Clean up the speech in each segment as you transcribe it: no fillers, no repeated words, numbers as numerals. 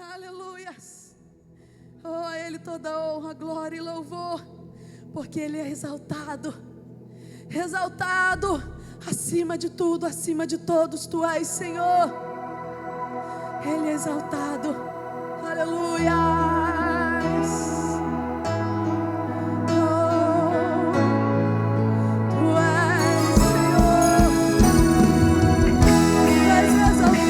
Aleluias. Oh, a Ele toda honra, glória e louvor, porque Ele é exaltado, exaltado, acima de tudo, acima de todos, Tu és, Senhor. Ele é exaltado. Aleluias. Exaltado.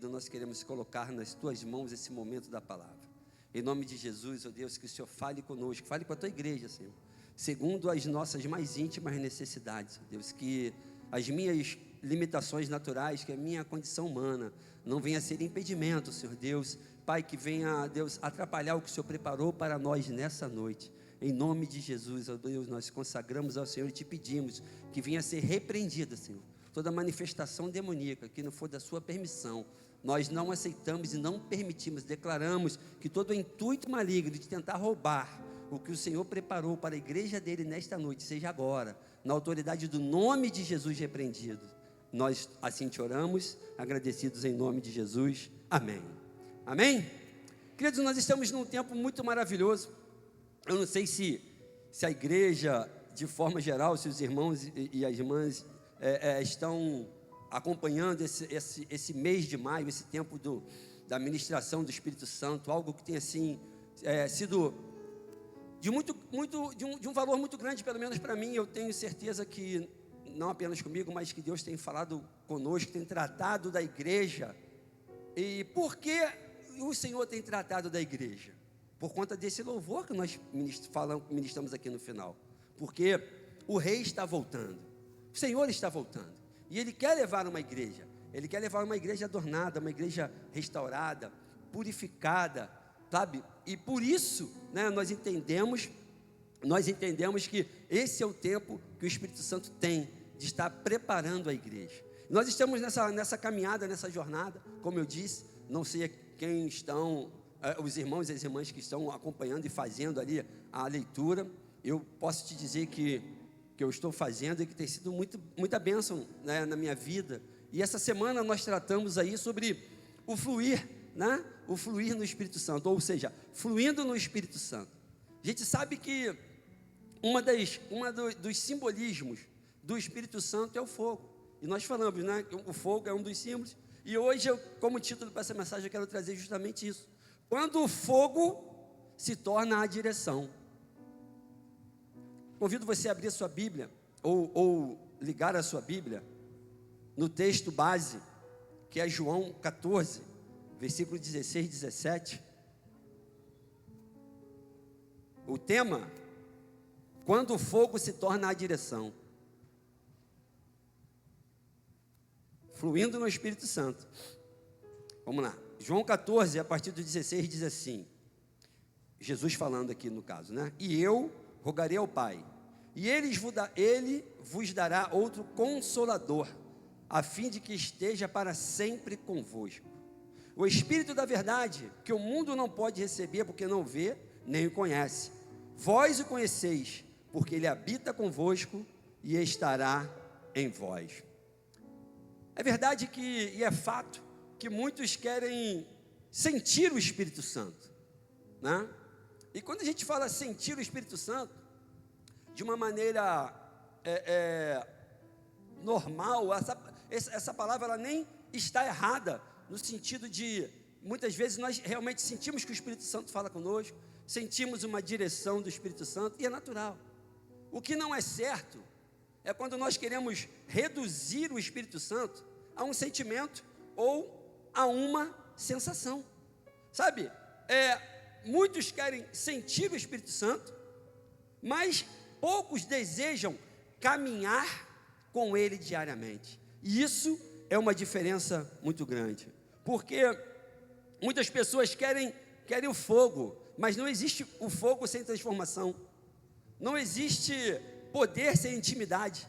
querido, nós queremos colocar nas tuas mãos esse momento da palavra. Em nome de Jesus, ó Deus, que o Senhor fale conosco, fale com a tua igreja, Senhor, segundo as nossas mais íntimas necessidades, ó Deus, que as minhas limitações naturais, que a minha condição humana não venha a ser impedimento, Senhor Deus, Pai, que venha, Deus, atrapalhar o que o Senhor preparou para nós nessa noite. Em nome de Jesus, ó Deus, nós consagramos ao Senhor e te pedimos que venha a ser repreendida, Senhor, toda manifestação demoníaca que não for da sua permissão. Nós não aceitamos e não permitimos, declaramos que todo intuito maligno de tentar roubar o que o Senhor preparou para a igreja dele nesta noite, seja agora, na autoridade do nome de Jesus repreendido. Nós assim te oramos, agradecidos em nome de Jesus. Amém. Amém? Queridos, nós estamos num tempo muito maravilhoso. Eu não sei se a igreja, de forma geral, se os irmãos e as irmãs estão acompanhando esse mês de maio, esse tempo da ministração do Espírito Santo, algo que tem assim sido de um valor muito grande, pelo menos para mim. Eu tenho certeza que não apenas comigo, mas que Deus tem falado conosco, tem tratado da igreja. E por que o Senhor tem tratado da igreja? Por conta desse louvor que nós ministramos aqui no final. Porque o Rei está voltando, o Senhor está voltando, e Ele quer levar uma igreja. Ele quer levar uma igreja adornada, uma igreja restaurada, purificada, sabe? E por isso, né, nós entendemos que esse é o tempo que o Espírito Santo tem de estar preparando a igreja. Nós estamos nessa caminhada, nessa jornada, como eu disse. Não sei quem estão, os irmãos e as irmãs que estão acompanhando e fazendo ali a leitura. Eu posso te dizer que eu estou fazendo e que tem sido muita bênção, né, na minha vida. E essa semana nós tratamos aí sobre o fluir, né? O fluir no Espírito Santo, ou seja, fluindo no Espírito Santo. A gente sabe que dos simbolismos do Espírito Santo é o fogo. E nós falamos, né, que o fogo é um dos símbolos. E hoje, como título para essa mensagem, eu quero trazer justamente isso. Quando o fogo se torna a direção. Convido você a abrir a sua Bíblia, ou ligar a sua Bíblia, no texto base, que é João 14, versículo 16 e 17. O tema: quando o fogo se torna a direção. Fluindo no Espírito Santo. Vamos lá. João 14, a partir do 16, diz assim. Jesus falando aqui no caso, né? E eu rogarei ao Pai, e Ele vos dará outro Consolador, a fim de que esteja para sempre convosco. O Espírito da verdade, que o mundo não pode receber, porque não vê, nem o conhece. Vós o conheceis, porque Ele habita convosco e estará em vós. É verdade e é fato que muitos querem sentir o Espírito Santo, né? E quando a gente fala sentir o Espírito Santo, de uma maneira normal, essa palavra ela nem está errada, no sentido de, muitas vezes nós realmente sentimos que o Espírito Santo fala conosco, sentimos uma direção do Espírito Santo, e é natural. O que não é certo é quando nós queremos reduzir o Espírito Santo a um sentimento ou a uma sensação. Sabe, muitos querem sentir o Espírito Santo, mas poucos desejam caminhar com Ele diariamente. E isso é uma diferença muito grande, porque muitas pessoas querem o fogo, mas não existe o fogo sem transformação. Não existe poder sem intimidade.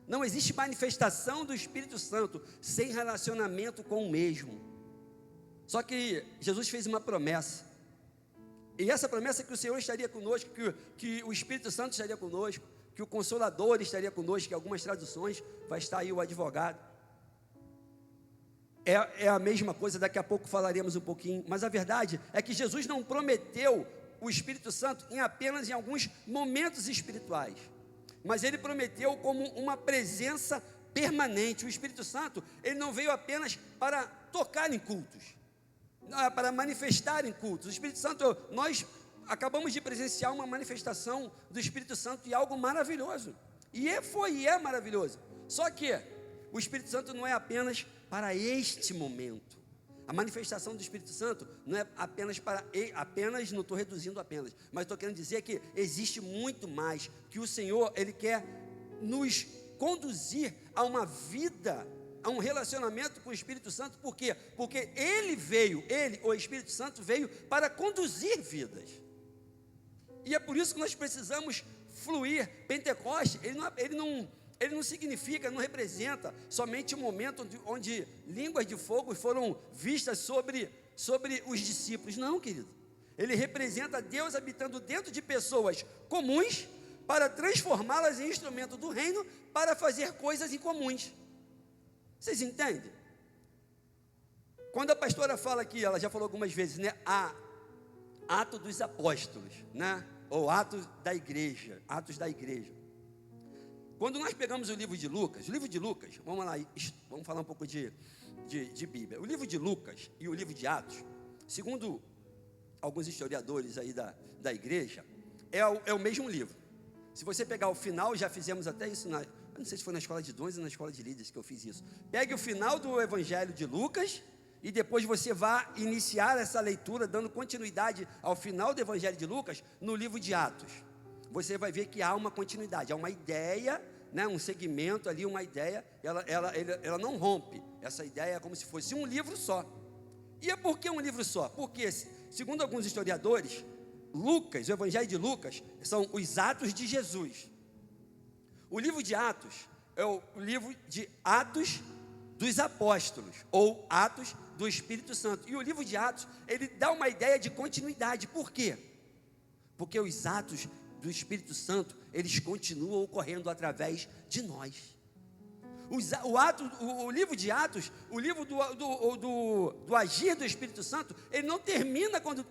Não existe manifestação do Espírito Santo sem relacionamento com o mesmo. Só que Jesus fez uma promessa. E essa promessa é que o Senhor estaria conosco, que o Espírito Santo estaria conosco, que o Consolador estaria conosco, que em algumas traduções vai estar aí o advogado. É a mesma coisa, daqui a pouco falaremos um pouquinho. Mas a verdade é que Jesus não prometeu o Espírito Santo apenas em alguns momentos espirituais, mas Ele prometeu como uma presença permanente. O Espírito Santo, Ele não veio apenas para tocar em cultos, para manifestar em cultos. O Espírito Santo, nós acabamos de presenciar uma manifestação do Espírito Santo, e algo maravilhoso, e é maravilhoso. Só que o Espírito Santo não é apenas para este momento. A manifestação do Espírito Santo não é apenas, não estou reduzindo apenas, mas estou querendo dizer que existe muito mais, que o Senhor, Ele quer nos conduzir a uma vida, a um relacionamento com o Espírito Santo. Por quê? Porque o Espírito Santo veio para conduzir vidas. E é por isso que nós precisamos fluir. Pentecoste, ele não significa, não representa somente um momento onde línguas de fogo foram vistas sobre os discípulos. Não, querido. Ele representa Deus habitando dentro de pessoas comuns para transformá-las em instrumento do reino para fazer coisas incomuns. Vocês entendem? Quando a pastora fala aqui, ela já falou algumas vezes, né? Atos dos apóstolos, né? Ou Atos da igreja. Quando nós pegamos o livro de Lucas, vamos lá, vamos falar um pouco de Bíblia. O livro de Lucas e o livro de Atos, segundo alguns historiadores aí da igreja, é o mesmo livro. Se você pegar o final, já fizemos até isso, não sei se foi na escola de dons ou na escola de líderes que eu fiz isso. Pegue o final do Evangelho de Lucas e depois você vai iniciar essa leitura, dando continuidade ao final do Evangelho de Lucas, no livro de Atos. Você vai ver que há uma continuidade, há uma ideia, né, um segmento ali, uma ideia, ela não rompe. Essa ideia é como se fosse um livro só. E é por que um livro só? Porque, segundo alguns historiadores, Lucas, o Evangelho de Lucas, são os Atos de Jesus. O livro de Atos é o livro de Atos dos Apóstolos, ou Atos do Espírito Santo. E o livro de Atos, ele dá uma ideia de continuidade. Por quê? Porque os Atos do Espírito Santo, eles continuam ocorrendo através de nós. O livro de Atos, o livro do agir do Espírito Santo, ele não termina quando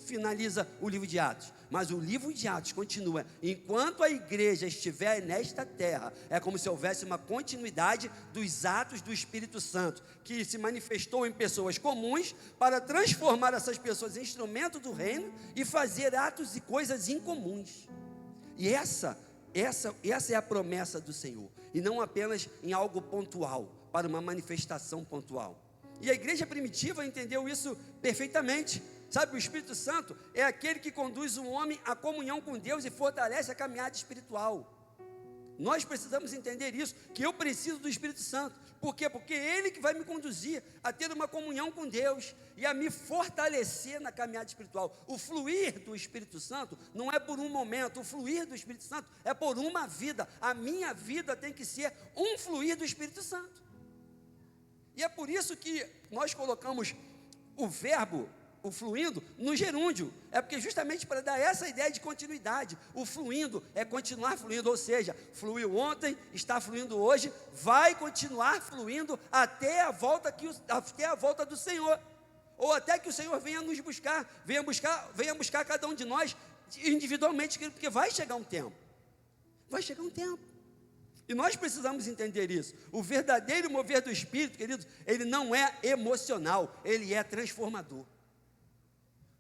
finaliza o livro de Atos, mas o livro de Atos continua. Enquanto a igreja estiver nesta terra, é como se houvesse uma continuidade dos atos do Espírito Santo, que se manifestou em pessoas comuns, para transformar essas pessoas em instrumento do reino, e fazer atos e coisas incomuns. E essa é a promessa do Senhor, e não apenas em algo pontual, para uma manifestação pontual. E a igreja primitiva entendeu isso perfeitamente. Sabe, o Espírito Santo é aquele que conduz um homem à comunhão com Deus e fortalece a caminhada espiritual. Nós precisamos entender isso, que eu preciso do Espírito Santo. Por quê? Porque é Ele que vai me conduzir a ter uma comunhão com Deus e a me fortalecer na caminhada espiritual. O fluir do Espírito Santo não é por um momento, o fluir do Espírito Santo é por uma vida. A minha vida tem que ser um fluir do Espírito Santo. E é por isso que nós colocamos o verbo, o fluindo, no gerúndio. É porque justamente para dar essa ideia de continuidade. O fluindo é continuar fluindo, ou seja, fluiu ontem, está fluindo hoje, vai continuar fluindo até a volta do Senhor, ou até que o Senhor venha nos buscar, venha buscar cada um de nós individualmente, porque vai chegar um tempo. E nós precisamos entender isso. O verdadeiro mover do Espírito, queridos, ele não é emocional, ele é transformador.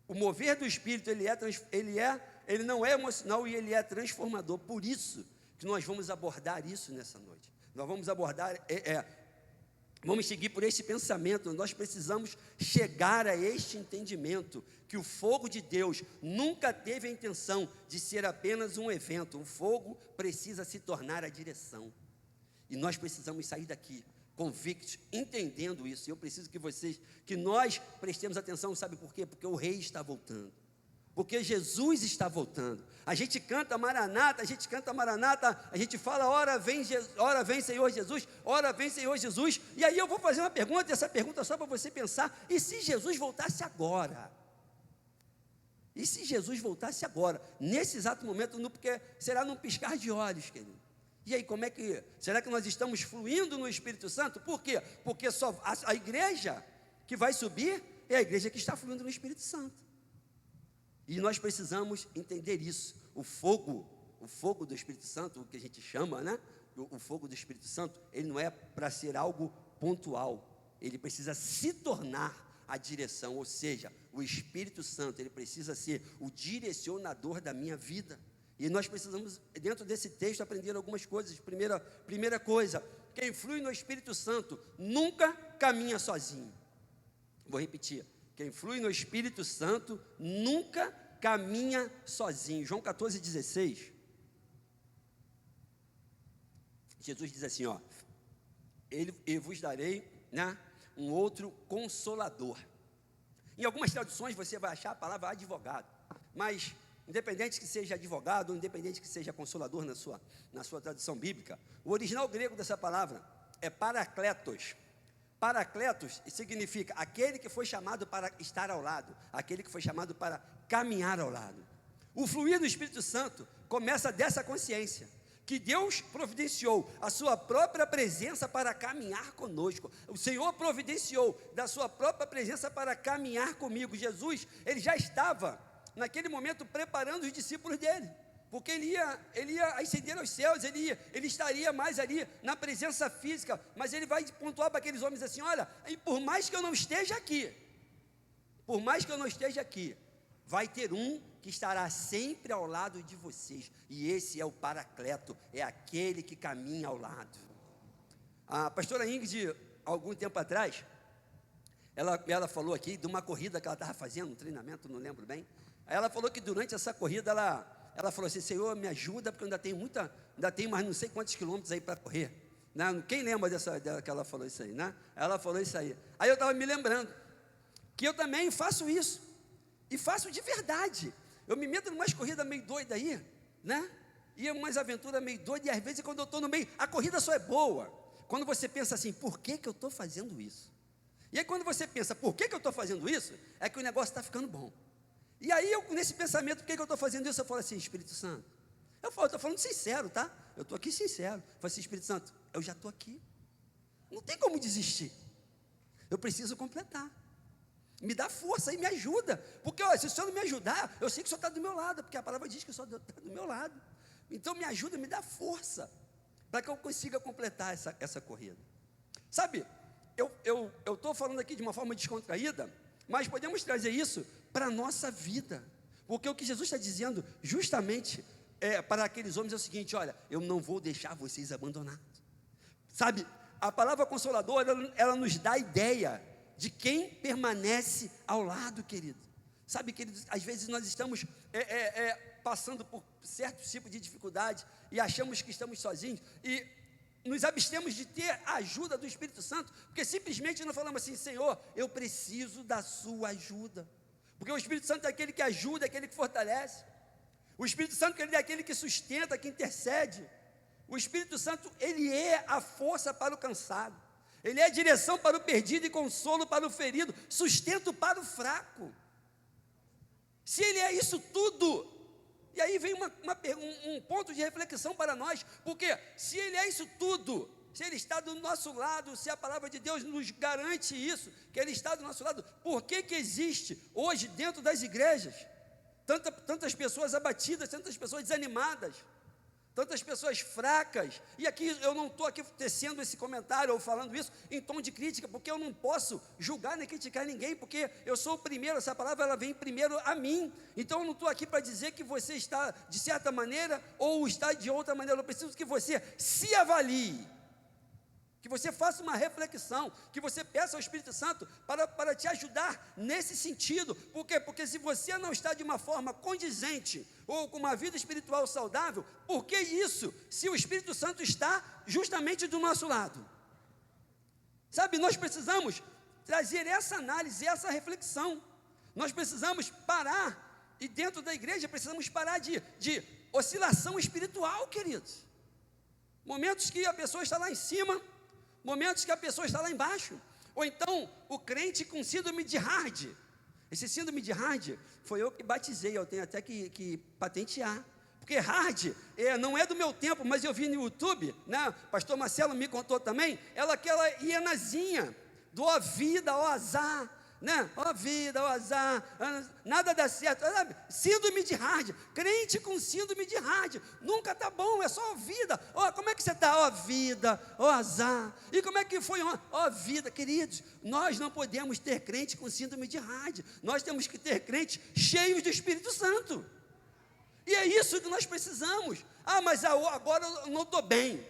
O mover do Espírito, ele não é emocional e ele é transformador. Por isso que nós vamos abordar isso nessa noite. Nós vamos abordar, vamos seguir por esse pensamento. Nós precisamos chegar a este entendimento, que o fogo de Deus nunca teve a intenção de ser apenas um evento. O fogo precisa se tornar a direção. E nós precisamos sair daqui convictos, entendendo isso. Eu preciso que nós prestemos atenção. Sabe por quê? Porque o Rei está voltando, porque Jesus está voltando. A gente canta Maranata, a gente fala, ora vem Senhor Jesus, ora vem Senhor Jesus. E aí eu vou fazer uma pergunta, e essa pergunta é só para você pensar: e se Jesus voltasse agora? E se Jesus voltasse agora, nesse exato momento, porque será num piscar de olhos, querido? E aí, será que nós estamos fluindo no Espírito Santo? Por quê? Porque só a igreja que vai subir é a igreja que está fluindo no Espírito Santo. E nós precisamos entender isso. O fogo do Espírito Santo, o que a gente chama, né? O fogo do Espírito Santo, ele não é para ser algo pontual. Ele precisa se tornar a direção, ou seja, o Espírito Santo, ele precisa ser o direcionador da minha vida. E nós precisamos, dentro desse texto, aprender algumas coisas. Primeira coisa, quem flui no Espírito Santo nunca caminha sozinho. Vou repetir. Quem flui no Espírito Santo nunca caminha sozinho. João 14,16. Jesus diz assim, ó. Eu vos darei, né, um outro consolador. Em algumas traduções você vai achar a palavra advogado. Mas, independente que seja advogado, ou independente que seja consolador na sua tradução bíblica, o original grego dessa palavra é parakletos. Parakletos significa aquele que foi chamado para estar ao lado, aquele que foi chamado para caminhar ao lado. O fluir do Espírito Santo começa dessa consciência, que Deus providenciou a sua própria presença para caminhar conosco. O Senhor providenciou da sua própria presença para caminhar comigo. Jesus, ele já estava, naquele momento, preparando os discípulos dele, porque ele ia ascender aos céus, ele estaria mais ali na presença física, mas ele vai pontuar para aqueles homens assim, olha, e por mais que eu não esteja aqui, vai ter um que estará sempre ao lado de vocês, e esse é o Paracleto, é aquele que caminha ao lado. A pastora Ingrid, algum tempo atrás, ela falou aqui de uma corrida que ela estava fazendo, um treinamento, não lembro bem. Aí ela falou que durante essa corrida, ela falou assim, Senhor, me ajuda, porque eu ainda tenho mais não sei quantos quilômetros aí para correr. Né? Quem lembra que ela falou isso aí, né? Ela falou isso aí. Aí eu estava me lembrando que eu também faço isso, e faço de verdade. Eu me meto em umas corridas meio doidas aí, né? E umas aventuras meio doidas, e às vezes quando eu estou no meio, a corrida só é boa. Quando você pensa assim, por que eu estou fazendo isso? E aí quando você pensa, por que eu estou fazendo isso? É que o negócio está ficando bom. E aí, nesse pensamento, por que eu estou fazendo isso? Eu falo assim, Espírito Santo. Eu estou falando sincero, tá? Eu estou aqui sincero. Eu falo assim, Espírito Santo, eu já estou aqui. Não tem como desistir. Eu preciso completar. Me dá força e me ajuda. Porque, se o Senhor não me ajudar, eu sei que o Senhor está do meu lado, porque a palavra diz que o Senhor está do meu lado. Então, me ajuda, me dá força, para que eu consiga completar essa corrida. Sabe, eu estou falando aqui de uma forma descontraída, mas podemos trazer isso para a nossa vida, porque o que Jesus está dizendo justamente para aqueles homens é o seguinte, olha, eu não vou deixar vocês abandonados, sabe, a palavra consoladora, ela nos dá a ideia de quem permanece ao lado, querido, sabe, queridos, às vezes nós estamos passando por certo tipo de dificuldade, e achamos que estamos sozinhos, e nos abstemos de ter a ajuda do Espírito Santo, porque simplesmente não falamos assim, Senhor, eu preciso da sua ajuda, porque o Espírito Santo é aquele que ajuda, é aquele que fortalece, o Espírito Santo é aquele que sustenta, que intercede, o Espírito Santo, ele é a força para o cansado, ele é a direção para o perdido e consolo para o ferido, sustento para o fraco, se ele é isso tudo, e aí vem um ponto de reflexão para nós, porque se ele é isso tudo, se ele está do nosso lado, se a palavra de Deus nos garante isso, que ele está do nosso lado, por que existe hoje dentro das igrejas tantas pessoas abatidas, tantas pessoas desanimadas, tantas pessoas fracas? E aqui eu não estou aqui tecendo esse comentário ou falando isso em tom de crítica, porque eu não posso julgar nem criticar ninguém, porque eu sou o primeiro, essa palavra ela vem primeiro a mim, então eu não estou aqui para dizer que você está de certa maneira ou está de outra maneira, eu preciso que você se avalie, que você faça uma reflexão, que você peça ao Espírito Santo para te ajudar nesse sentido. Por quê? Porque se você não está de uma forma condizente, ou com uma vida espiritual saudável, por que isso, se o Espírito Santo está justamente do nosso lado? Sabe, nós precisamos trazer essa análise, essa reflexão, nós precisamos parar, e dentro da igreja precisamos parar de oscilação espiritual, queridos, momentos que a pessoa está lá em cima, momentos que a pessoa está lá embaixo, ou então o crente com síndrome de Hard. Esse síndrome de Hard foi eu que batizei, eu tenho até que patentear, porque Hard não é do meu tempo, mas eu vi no YouTube, né? Pastor Marcelo me contou também, aquela hienazinha do ó vida, ó azar, né? Ó vida, ó azar, nada dá certo, síndrome de Hard, crente com síndrome de Hard, nunca está bom, é só ó vida, ó, como é que você está? Ó vida, ó azar, e como é que foi? Ó vida, queridos, nós não podemos ter crente com síndrome de Hard, nós temos que ter crentes cheios do Espírito Santo, e é isso que nós precisamos. Mas agora eu não estou bem,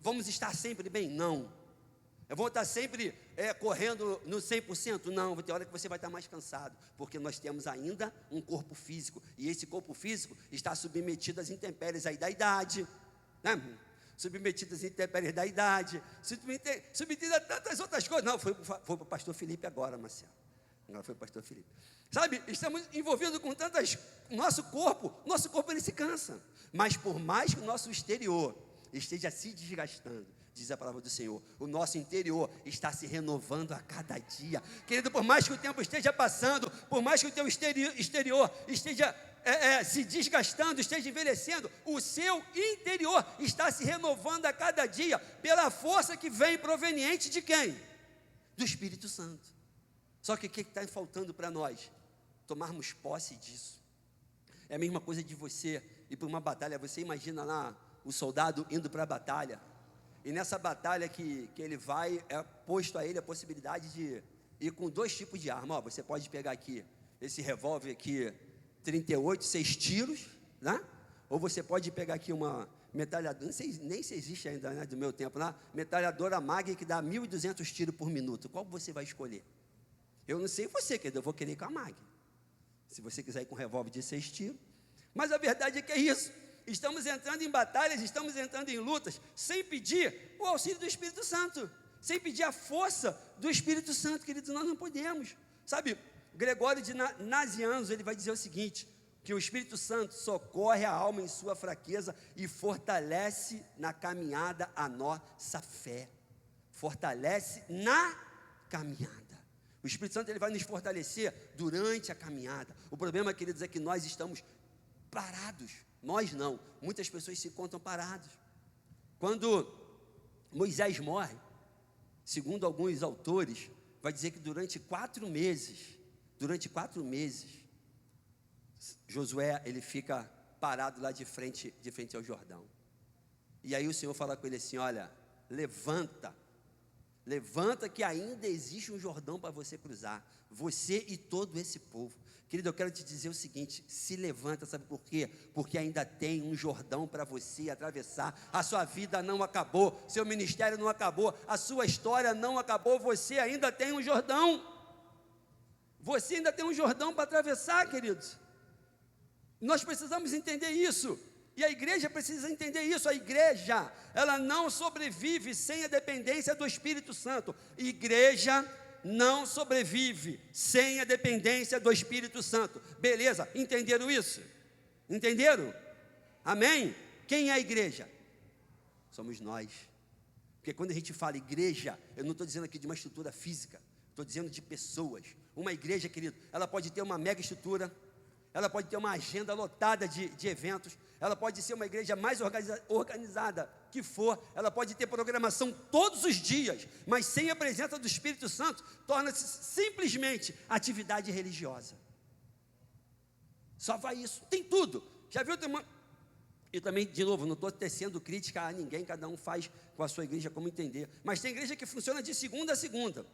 vamos estar sempre bem? Não, Eu vou estar sempre correndo no 100%? Não, vai ter hora que você vai estar mais cansado, porque nós temos ainda um corpo físico, e esse corpo físico está submetido às intempéries aí da idade, né? Submetido às intempéries da idade, submetido a tantas outras coisas. Não, foi para o pastor Felipe agora, Marcelo. Agora foi o pastor Felipe. Sabe, estamos envolvidos com tantas... Nosso corpo ele se cansa. Mas por mais que o nosso exterior esteja se desgastando, diz a palavra do Senhor, o nosso interior está se renovando a cada dia. Querido, por mais que o tempo esteja passando, por mais que o teu exterior esteja se desgastando, esteja envelhecendo, o seu interior está se renovando a cada dia, pela força que vem proveniente de quem? Do Espírito Santo. Só que o que está faltando para nós? Tomarmos posse disso. É a mesma coisa de você ir para uma batalha. Você imagina lá o soldado indo para a batalha, e nessa batalha que ele vai, é posto a ele a possibilidade de ir com 2 tipos de arma. Você pode pegar aqui esse revólver aqui, 38, 6 tiros, né? Ou você pode pegar aqui uma metralhadora, não sei nem se existe ainda, né, do meu tempo lá, metralhadora Mag, que dá 1.200 tiros por minuto. Qual você vai escolher? Eu não sei você, querido, eu vou querer ir com a Mag. Se você quiser ir com um revólver de 6 tiros. Mas a verdade é que é isso. Estamos entrando em batalhas, estamos entrando em lutas, sem pedir o auxílio do Espírito Santo, sem pedir a força do Espírito Santo, queridos, nós não podemos. Sabe, Gregório de Nazianzus, ele vai dizer o seguinte, que o Espírito Santo socorre a alma em sua fraqueza e fortalece na caminhada a nossa fé. Fortalece na caminhada. O Espírito Santo ele vai nos fortalecer durante a caminhada. O problema, queridos, é que nós estamos parados. Nós não, muitas pessoas se encontram parados. Quando Moisés morre, segundo alguns autores, vai dizer que durante 4 meses, Josué, ele fica parado lá de frente ao Jordão. E aí o Senhor fala com ele assim, olha, levanta que ainda existe um Jordão para você cruzar, você e todo esse povo. Querido, eu quero te dizer o seguinte, se levanta, sabe por quê? Porque ainda tem um Jordão para você atravessar, a sua vida não acabou, seu ministério não acabou, a sua história não acabou, você ainda tem um Jordão, você ainda tem um Jordão para atravessar, queridos. Nós precisamos entender isso, e a igreja precisa entender isso. A igreja, ela não sobrevive sem a dependência do Espírito Santo. Igreja não sobrevive sem a dependência do Espírito Santo. Beleza? Entenderam isso? Entenderam? Amém? Quem é a igreja? Somos nós. Porque quando a gente fala igreja, eu não estou dizendo aqui de uma estrutura física, estou dizendo de pessoas. Uma igreja, querido, ela pode ter uma mega estrutura, ela pode ter uma agenda lotada de eventos, ela pode ser uma igreja mais organizada que for, ela pode ter programação todos os dias, mas sem a presença do Espírito Santo, torna-se simplesmente atividade religiosa. Só vai isso, tem tudo. Já viu? E também, de novo, não estou tecendo crítica a ninguém, cada um faz com a sua igreja como entender, mas tem igreja que funciona de segunda a segunda,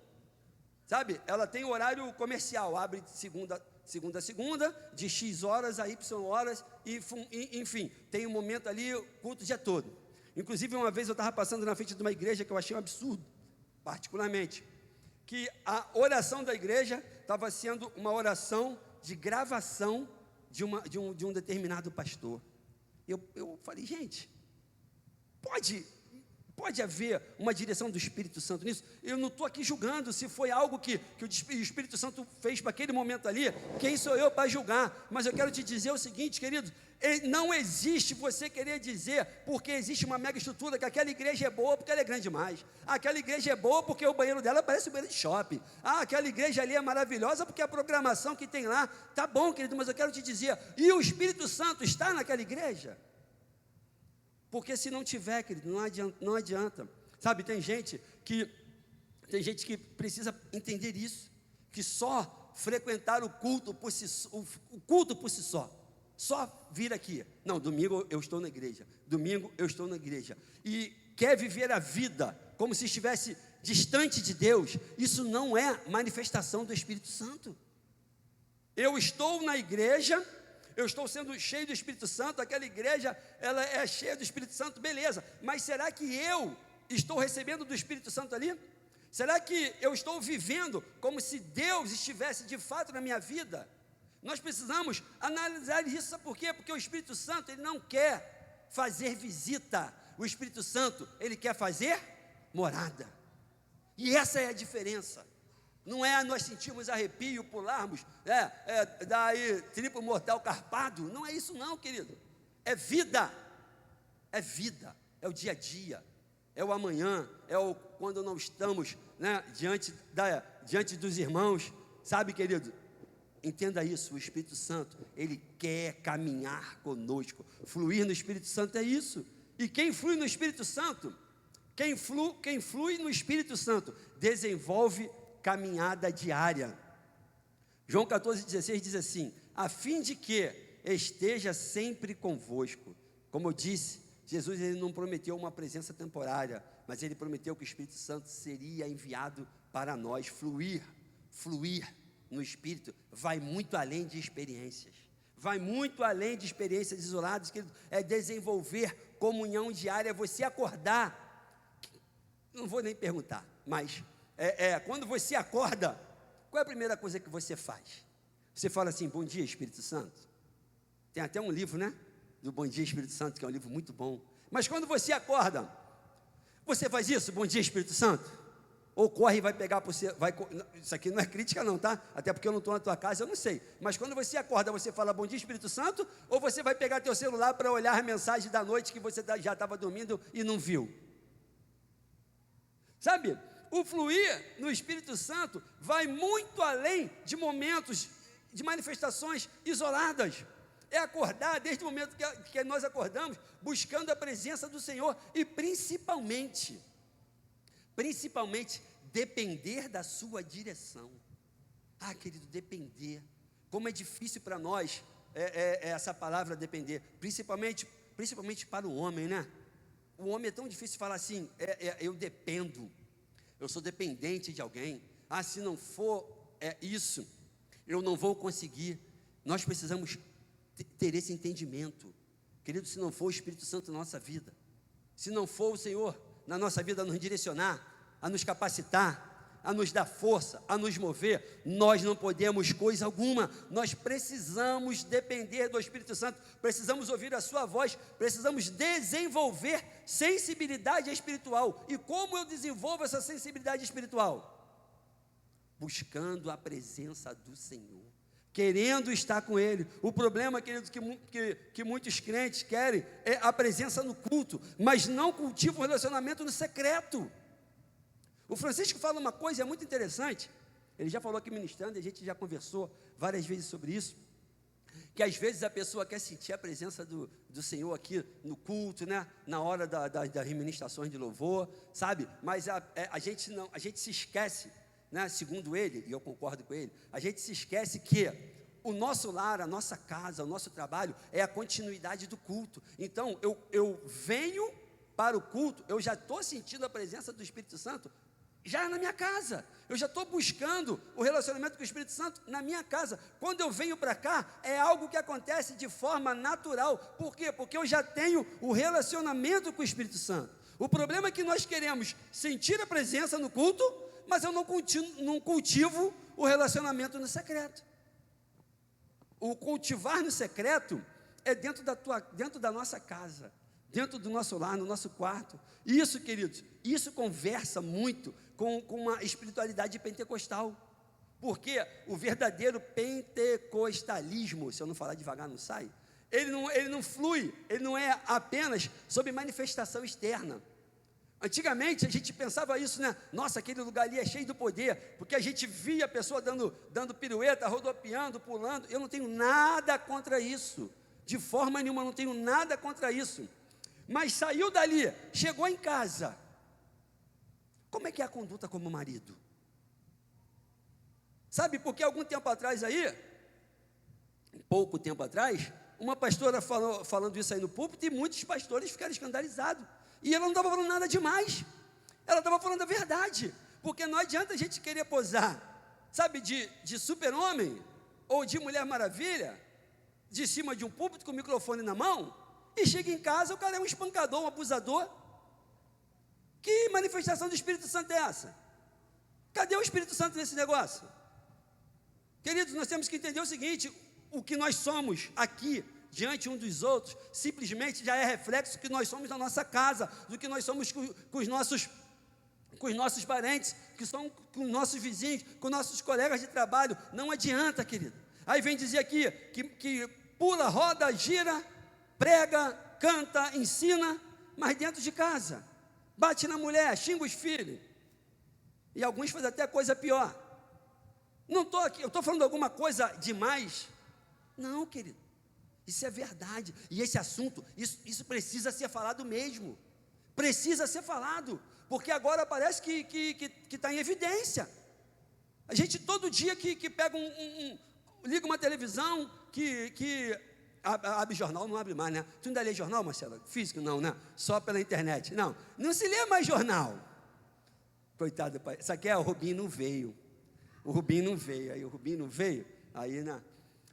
sabe? Ela tem horário comercial, abre de segunda a segunda, de X horas a Y horas, e, enfim, tem um momento ali, culto o dia todo. Inclusive, uma vez eu estava passando na frente de uma igreja que eu achei um absurdo, particularmente, que a oração da igreja estava sendo uma oração de gravação de um determinado pastor. Eu falei, gente, pode haver uma direção do Espírito Santo nisso? Eu não estou aqui julgando se foi algo que o Espírito Santo fez para aquele momento ali. Quem sou eu para julgar? Mas eu quero te dizer o seguinte, querido, não existe você querer dizer, porque existe uma mega estrutura, que aquela igreja é boa porque ela é grande demais. Aquela igreja é boa porque o banheiro dela parece um banheiro de shopping. Aquela igreja ali é maravilhosa porque a programação que tem lá, tá bom, querido, mas eu quero te dizer, e o Espírito Santo está naquela igreja? Porque se não tiver, querido, não adianta. Sabe, tem gente que precisa entender isso, que só frequentar o culto por si só vir aqui. Não, domingo eu estou na igreja, e quer viver a vida como se estivesse distante de Deus. Isso não é manifestação do Espírito Santo. Eu estou na igreja, eu estou sendo cheio do Espírito Santo, aquela igreja, ela é cheia do Espírito Santo, beleza, mas será que eu estou recebendo do Espírito Santo ali? Será que eu estou vivendo como se Deus estivesse de fato na minha vida? Nós precisamos analisar isso, sabe por quê? Porque o Espírito Santo, ele não quer fazer visita, o Espírito Santo, ele quer fazer morada, e essa é a diferença. Não é nós sentirmos arrepio, pularmos, dar aí triplo mortal carpado, não é isso não, querido, é vida, é o dia a dia, é o amanhã, quando não estamos, né, diante dos irmãos, sabe, querido? Entenda isso, o Espírito Santo, ele quer caminhar conosco, fluir no Espírito Santo é isso, e quem flui no Espírito Santo, quem flui no Espírito Santo, desenvolve caminhada diária. João 14,16 diz assim, a fim de que esteja sempre convosco. Como eu disse, Jesus, ele não prometeu uma presença temporária, mas ele prometeu que o Espírito Santo seria enviado para nós. Fluir no Espírito vai muito além de experiências, vai muito além de experiências isoladas, que é desenvolver comunhão diária, você acordar, não vou nem perguntar, mas quando você acorda, qual é a primeira coisa que você faz? Você fala assim, bom dia Espírito Santo, tem até um livro, né, do Bom Dia Espírito Santo, que é um livro muito bom, mas quando você acorda, você faz isso, bom dia Espírito Santo? Ou corre e vai pegar por você, isso aqui não é crítica não, tá? Até porque eu não estou na tua casa, eu não sei. Mas quando você acorda, você fala bom dia Espírito Santo, ou você vai pegar teu celular para olhar a mensagem da noite que você já estava dormindo e não viu? Sabe, o fluir no Espírito Santo vai muito além de momentos, de manifestações isoladas. É acordar desde o momento que nós acordamos, buscando a presença do Senhor e principalmente depender da sua direção. Ah, querido, depender, como é difícil para nós essa palavra depender, principalmente para o homem, né? O homem é tão difícil falar assim, eu dependo, eu sou dependente de alguém, se não for isso, eu não vou conseguir. Nós precisamos ter esse entendimento, querido, se não for o Espírito Santo na nossa vida, se não for o Senhor na nossa vida a nos direcionar, a nos capacitar, a nos dar força, a nos mover, nós não podemos coisa alguma. Nós precisamos depender do Espírito Santo, precisamos ouvir a sua voz, precisamos desenvolver sensibilidade espiritual. E como eu desenvolvo essa sensibilidade espiritual? Buscando a presença do Senhor, querendo estar com Ele. O problema, querido, que muitos crentes querem é a presença no culto, mas não cultivam um relacionamento no secreto. O Francisco fala uma coisa muito interessante, ele já falou aqui ministrando, e a gente já conversou várias vezes sobre isso, que às vezes a pessoa quer sentir a presença do Senhor aqui no culto, né, na hora das ministrações de louvor, sabe, mas a gente se esquece, né, segundo ele, e eu concordo com ele, a gente se esquece que o nosso lar, a nossa casa, o nosso trabalho é a continuidade do culto. Então eu venho para o culto, eu já estou sentindo a presença do Espírito Santo já na minha casa, eu já estou buscando o relacionamento com o Espírito Santo na minha casa. Quando eu venho para cá, é algo que acontece de forma natural. Por quê? Porque eu já tenho o relacionamento com o Espírito Santo. O problema é que nós queremos sentir a presença no culto, mas eu não cultivo o relacionamento no secreto. O cultivar no secreto é dentro da nossa casa, dentro do nosso lar, no nosso quarto. Isso, queridos, isso conversa muito com uma espiritualidade pentecostal, porque o verdadeiro pentecostalismo, se eu não falar devagar não sai, ele não flui, ele não é apenas sobre manifestação externa. Antigamente a gente pensava isso, né? Nossa, aquele lugar ali é cheio do poder, porque a gente via a pessoa dando pirueta, rodopiando, pulando. Eu não tenho nada contra isso, de forma nenhuma, não tenho nada contra isso. Mas saiu dali, chegou em casa, como é que é a conduta como marido? Sabe, porque algum tempo atrás aí, pouco tempo atrás, uma pastora falando isso aí no púlpito, e muitos pastores ficaram escandalizados, e ela não estava falando nada demais, ela estava falando a verdade, porque não adianta a gente querer posar, sabe, de super-homem, ou de Mulher Maravilha, de cima de um púlpito com o microfone na mão, e chega em casa, o cara é um espancador, um abusador. Que manifestação do Espírito Santo é essa? Cadê o Espírito Santo nesse negócio? Queridos, nós temos que entender o seguinte: o que nós somos aqui, diante um dos outros, simplesmente já é reflexo do que nós somos na nossa casa, do que nós somos com os nossos parentes, que são com os nossos vizinhos, com nossos colegas de trabalho. Não adianta, querido. Aí vem dizer aqui que pula, roda, gira, prega, canta, ensina, mas dentro de casa, bate na mulher, xinga os filhos, e alguns fazem até coisa pior. Não estou aqui, eu estou falando alguma coisa demais? Não, querido, isso é verdade, e esse assunto, isso precisa ser falado mesmo, precisa ser falado, porque agora parece que está em evidência. A gente todo dia que pega liga uma televisão, que abre jornal, não abre mais, né? Tu ainda lê jornal, Marcelo? Físico não, né? Só pela internet. Não se lê mais jornal. Coitado do pai. Isso aqui o Rubinho não veio. Aí, né?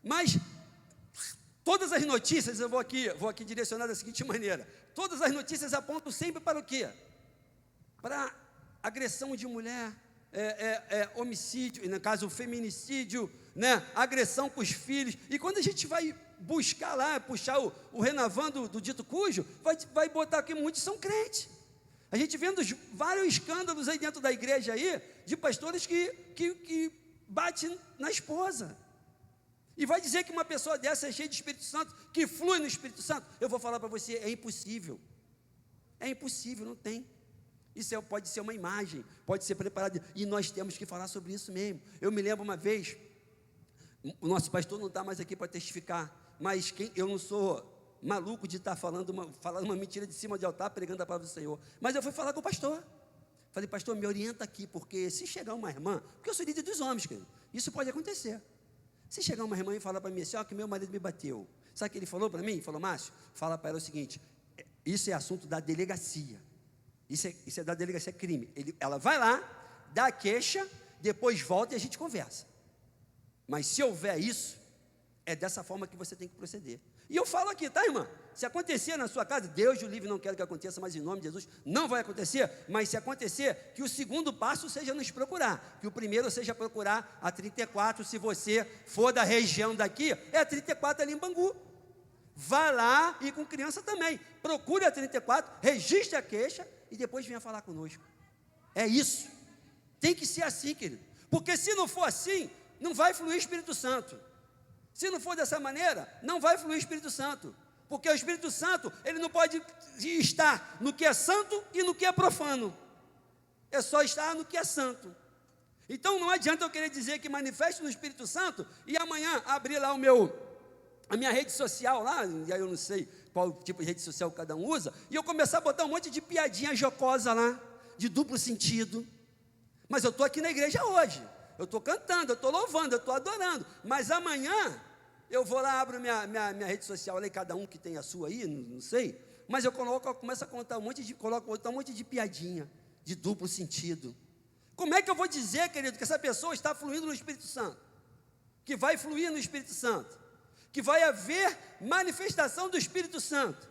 Mas todas as notícias, eu vou aqui direcionar da seguinte maneira: todas as notícias apontam sempre para o quê? Para agressão de mulher, homicídio, no caso feminicídio, né? Agressão com os filhos. E quando a gente vai buscar lá, puxar o Renavan do dito cujo, vai botar que muitos são crentes. A gente vendo vários escândalos aí dentro da igreja aí, de pastores que batem na esposa. E vai dizer que uma pessoa dessa é cheia de Espírito Santo, que flui no Espírito Santo. Eu vou falar para você, é impossível. É impossível, não tem. Isso pode ser uma imagem, pode ser preparado. E nós temos que falar sobre isso mesmo. Eu me lembro uma vez, o nosso pastor não está mais aqui para testificar, mas eu não sou maluco de estar falando uma mentira de cima de altar, pregando a palavra do Senhor. Mas eu fui falar com o pastor. Falei, pastor, me orienta aqui, porque se chegar uma irmã, porque eu sou líder dos homens, querido, isso pode acontecer. Se chegar uma irmã e falar para mim assim, que meu marido me bateu. Sabe o que ele falou para mim? Ele falou, Márcio, fala para ela o seguinte: isso é assunto da delegacia. Isso é da delegacia, é crime. Ela vai lá, dá a queixa, depois volta e a gente conversa. Mas se houver isso, é dessa forma que você tem que proceder. E eu falo aqui, tá, irmã? Se acontecer na sua casa, Deus o livre, não quero que aconteça, mas em nome de Jesus, não vai acontecer. Mas se acontecer, que o segundo passo seja nos procurar, que o primeiro seja procurar a 34, se você for da região daqui, é a 34 ali em Bangu. Vá lá, e com criança também, procure a 34, registre a queixa, e depois venha falar conosco. É isso, tem que ser assim, querido, porque se não for assim, não vai fluir o Espírito Santo. Se não for dessa maneira, não vai fluir o Espírito Santo, porque o Espírito Santo, ele não pode estar no que é santo e no que é profano, é só estar no que é santo. Então não adianta eu querer dizer que manifeste no Espírito Santo, e amanhã abrir lá a minha rede social lá, e aí eu não sei qual tipo de rede social cada um usa, e eu começar a botar um monte de piadinha jocosa lá, de duplo sentido. Mas eu estou aqui na igreja hoje, eu estou cantando, eu estou louvando, eu estou adorando, mas amanhã eu vou lá, abro minha rede social, ali, cada um que tem a sua aí, não sei, mas eu começo a contar botar um monte de piadinha, de duplo sentido. Como é que eu vou dizer, querido, que essa pessoa está fluindo no Espírito Santo? Que vai fluir no Espírito Santo? Que vai haver manifestação do Espírito Santo?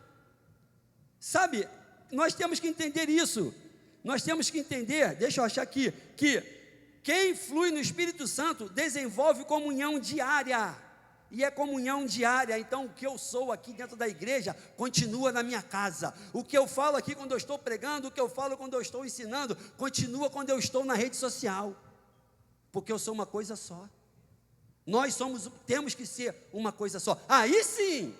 Sabe, nós temos que entender isso. Nós temos que entender, deixa eu achar aqui, que quem flui no Espírito Santo desenvolve comunhão diária. E é comunhão diária. Então o que eu sou aqui dentro da igreja continua na minha casa. O que eu falo aqui quando eu estou pregando, o que eu falo quando eu estou ensinando, continua quando eu estou na rede social. Porque eu sou uma coisa só. Nós temos que ser uma coisa só. Aí sim,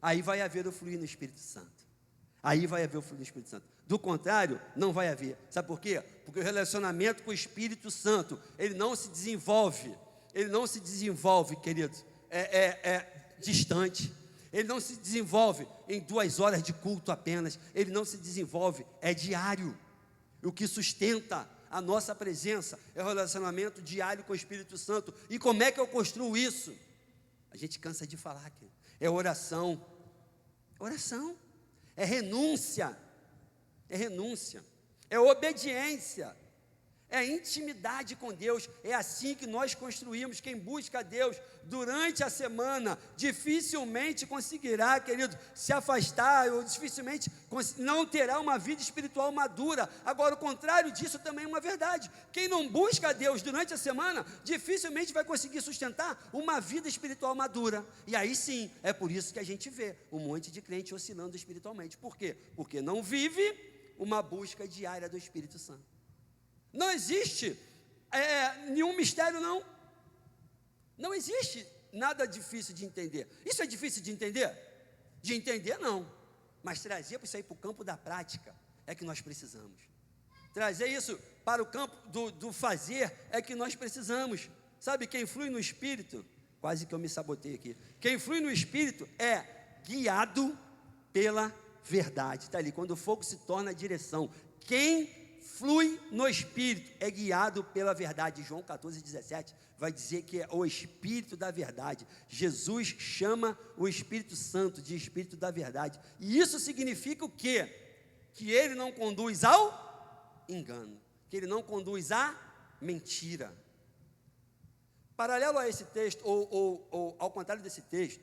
aí vai haver o fluir no Espírito Santo. Aí vai haver o fluir no Espírito Santo. Do contrário, não vai haver. Sabe por quê? Porque o relacionamento com o Espírito Santo, ele não se desenvolve. Ele não se desenvolve, queridos, distante. Ele não se desenvolve em 2 horas de culto apenas. Ele não se desenvolve, é diário. O que sustenta a nossa presença é o relacionamento diário com o Espírito Santo. E como é que eu construo isso? A gente cansa de falar aqui. É oração. Oração. É renúncia. É renúncia. É obediência. é intimidade com Deus. É assim que nós construímos. Quem busca a Deus durante a semana dificilmente conseguirá, querido, se afastar, ou dificilmente não terá uma vida espiritual madura. Agora, o contrário disso também é uma verdade. Quem não busca a Deus durante a semana dificilmente vai conseguir sustentar uma vida espiritual madura. E aí sim, é por isso que a gente vê um monte de crente oscilando espiritualmente. Por quê? Porque não vive uma busca diária do Espírito Santo. Não existe nenhum mistério, não. Não existe nada difícil de entender. Isso é difícil de entender? De entender, não. Mas trazer isso aí para o campo da prática é que nós precisamos. Trazer isso para o campo do fazer é que nós precisamos. Sabe, quem flui no Espírito, quase que eu me sabotei aqui. Quem flui no Espírito é guiado pela verdade. Está ali, quando o fogo se torna a direção. Quem flui no Espírito é guiado pela verdade. João 14:17 vai dizer que é o Espírito da verdade. Jesus chama o Espírito Santo de Espírito da verdade. E isso significa o quê? Que ele não conduz ao engano, que ele não conduz à mentira. Paralelo a esse texto, ou ao contrário desse texto,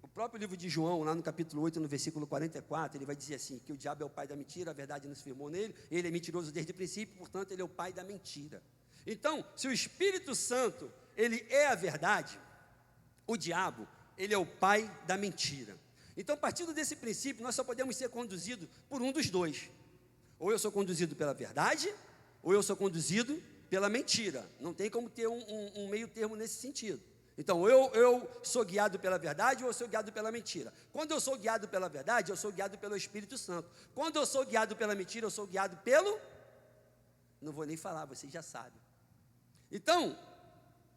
o próprio livro de João, lá no capítulo 8, no versículo 44, ele vai dizer assim, que o diabo é o pai da mentira, a verdade não se firmou nele, ele é mentiroso desde o princípio, portanto, ele é o pai da mentira. Então, se o Espírito Santo, ele é a verdade, o diabo, ele é o pai da mentira. Então, partindo desse princípio, nós só podemos ser conduzidos por um dos dois. Ou eu sou conduzido pela verdade, ou eu sou conduzido pela mentira. Não tem como ter um meio termo nesse sentido. Então, eu sou guiado pela verdade ou eu sou guiado pela mentira. Quando eu sou guiado pela verdade, eu sou guiado pelo Espírito Santo. Quando eu sou guiado pela mentira, eu sou guiado pelo... Não vou nem falar, vocês já sabem. Então,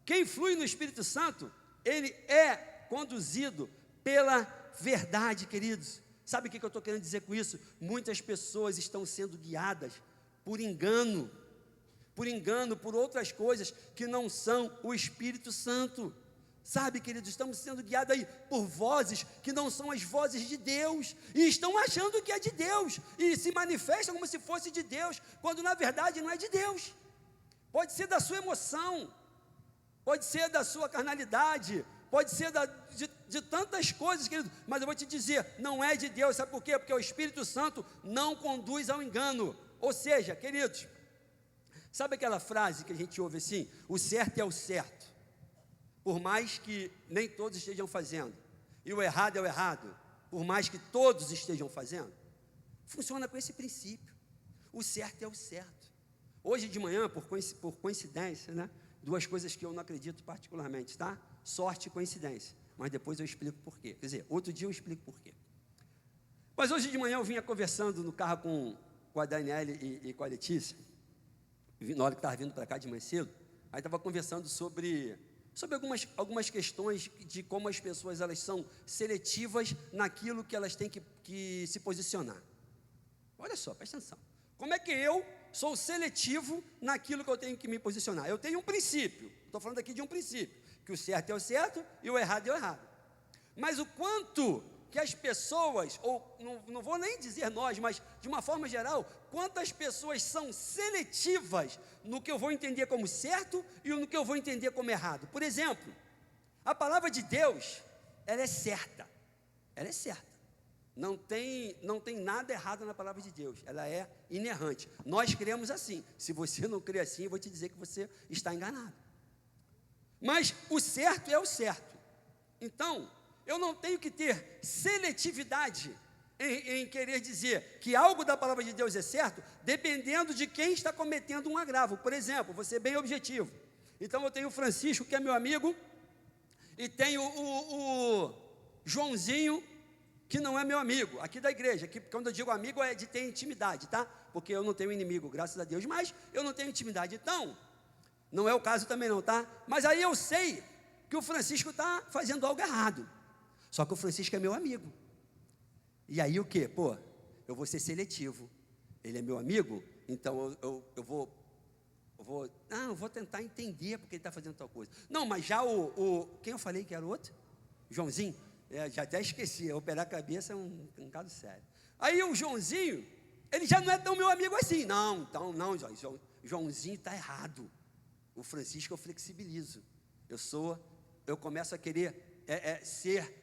quem flui no Espírito Santo, ele é conduzido pela verdade, queridos. Sabe o que eu estou querendo dizer com isso? Muitas pessoas estão sendo guiadas por engano, por outras coisas que não são o Espírito Santo. Sabe, queridos, estamos sendo guiados aí por vozes que não são as vozes de Deus, e estão achando que é de Deus, e se manifestam como se fosse de Deus, quando na verdade não é de Deus. Pode ser da sua emoção, pode ser da sua carnalidade, pode ser de tantas coisas, querido, mas eu vou te dizer, não é de Deus. Sabe por quê? Porque o Espírito Santo não conduz ao engano. Ou seja, queridos, sabe aquela frase que a gente ouve assim, o certo é o certo, por mais que nem todos estejam fazendo, e o errado é o errado, por mais que todos estejam fazendo? Funciona com esse princípio, o certo é o certo. Hoje de manhã, por coincidência, né, duas coisas que eu não acredito particularmente, tá? Sorte e coincidência, mas depois eu explico por quê. Quer dizer, outro dia eu explico por quê. Mas hoje de manhã eu vinha conversando no carro com a Daniele e com a Letícia, na hora que estava vindo para cá de manhã cedo, aí estava conversando sobre algumas questões de como as pessoas elas são seletivas naquilo que elas têm que se posicionar. Olha só, presta atenção. Como é que eu sou seletivo naquilo que eu tenho que me posicionar? Eu tenho um princípio, estou falando aqui de um princípio, que o certo é o certo e o errado é o errado. Mas o quanto que as pessoas, ou não vou nem dizer nós, mas de uma forma geral, quantas pessoas são seletivas no que eu vou entender como certo e no que eu vou entender como errado. Por exemplo, a palavra de Deus, ela é certa, não tem nada errado na palavra de Deus, ela é inerrante. Nós cremos assim. Se você não crê assim, eu vou te dizer que você está enganado. Mas o certo é o certo. Então, eu não tenho que ter seletividade em querer dizer que algo da palavra de Deus é certo, dependendo de quem está cometendo um agravo. Por exemplo, vou ser bem objetivo. Então, eu tenho o Francisco, que é meu amigo, e tenho o Joãozinho, que não é meu amigo, aqui da igreja, que quando eu digo amigo é de ter intimidade, tá? Porque eu não tenho inimigo, graças a Deus, mas eu não tenho intimidade. Então, não é o caso também não, tá? Mas aí eu sei que o Francisco está fazendo algo errado. Só que o Francisco é meu amigo. E aí o quê? Pô, eu vou ser seletivo. Ele é meu amigo, então eu vou tentar entender porque ele está fazendo tal coisa. Não, mas já quem eu falei que era o outro? Joãozinho. Já até esqueci, operar a cabeça é um caso sério. Aí o Joãozinho, ele já não é tão meu amigo assim. Não, então, não, Joãozinho está errado. O Francisco eu flexibilizo. Eu começo a querer ser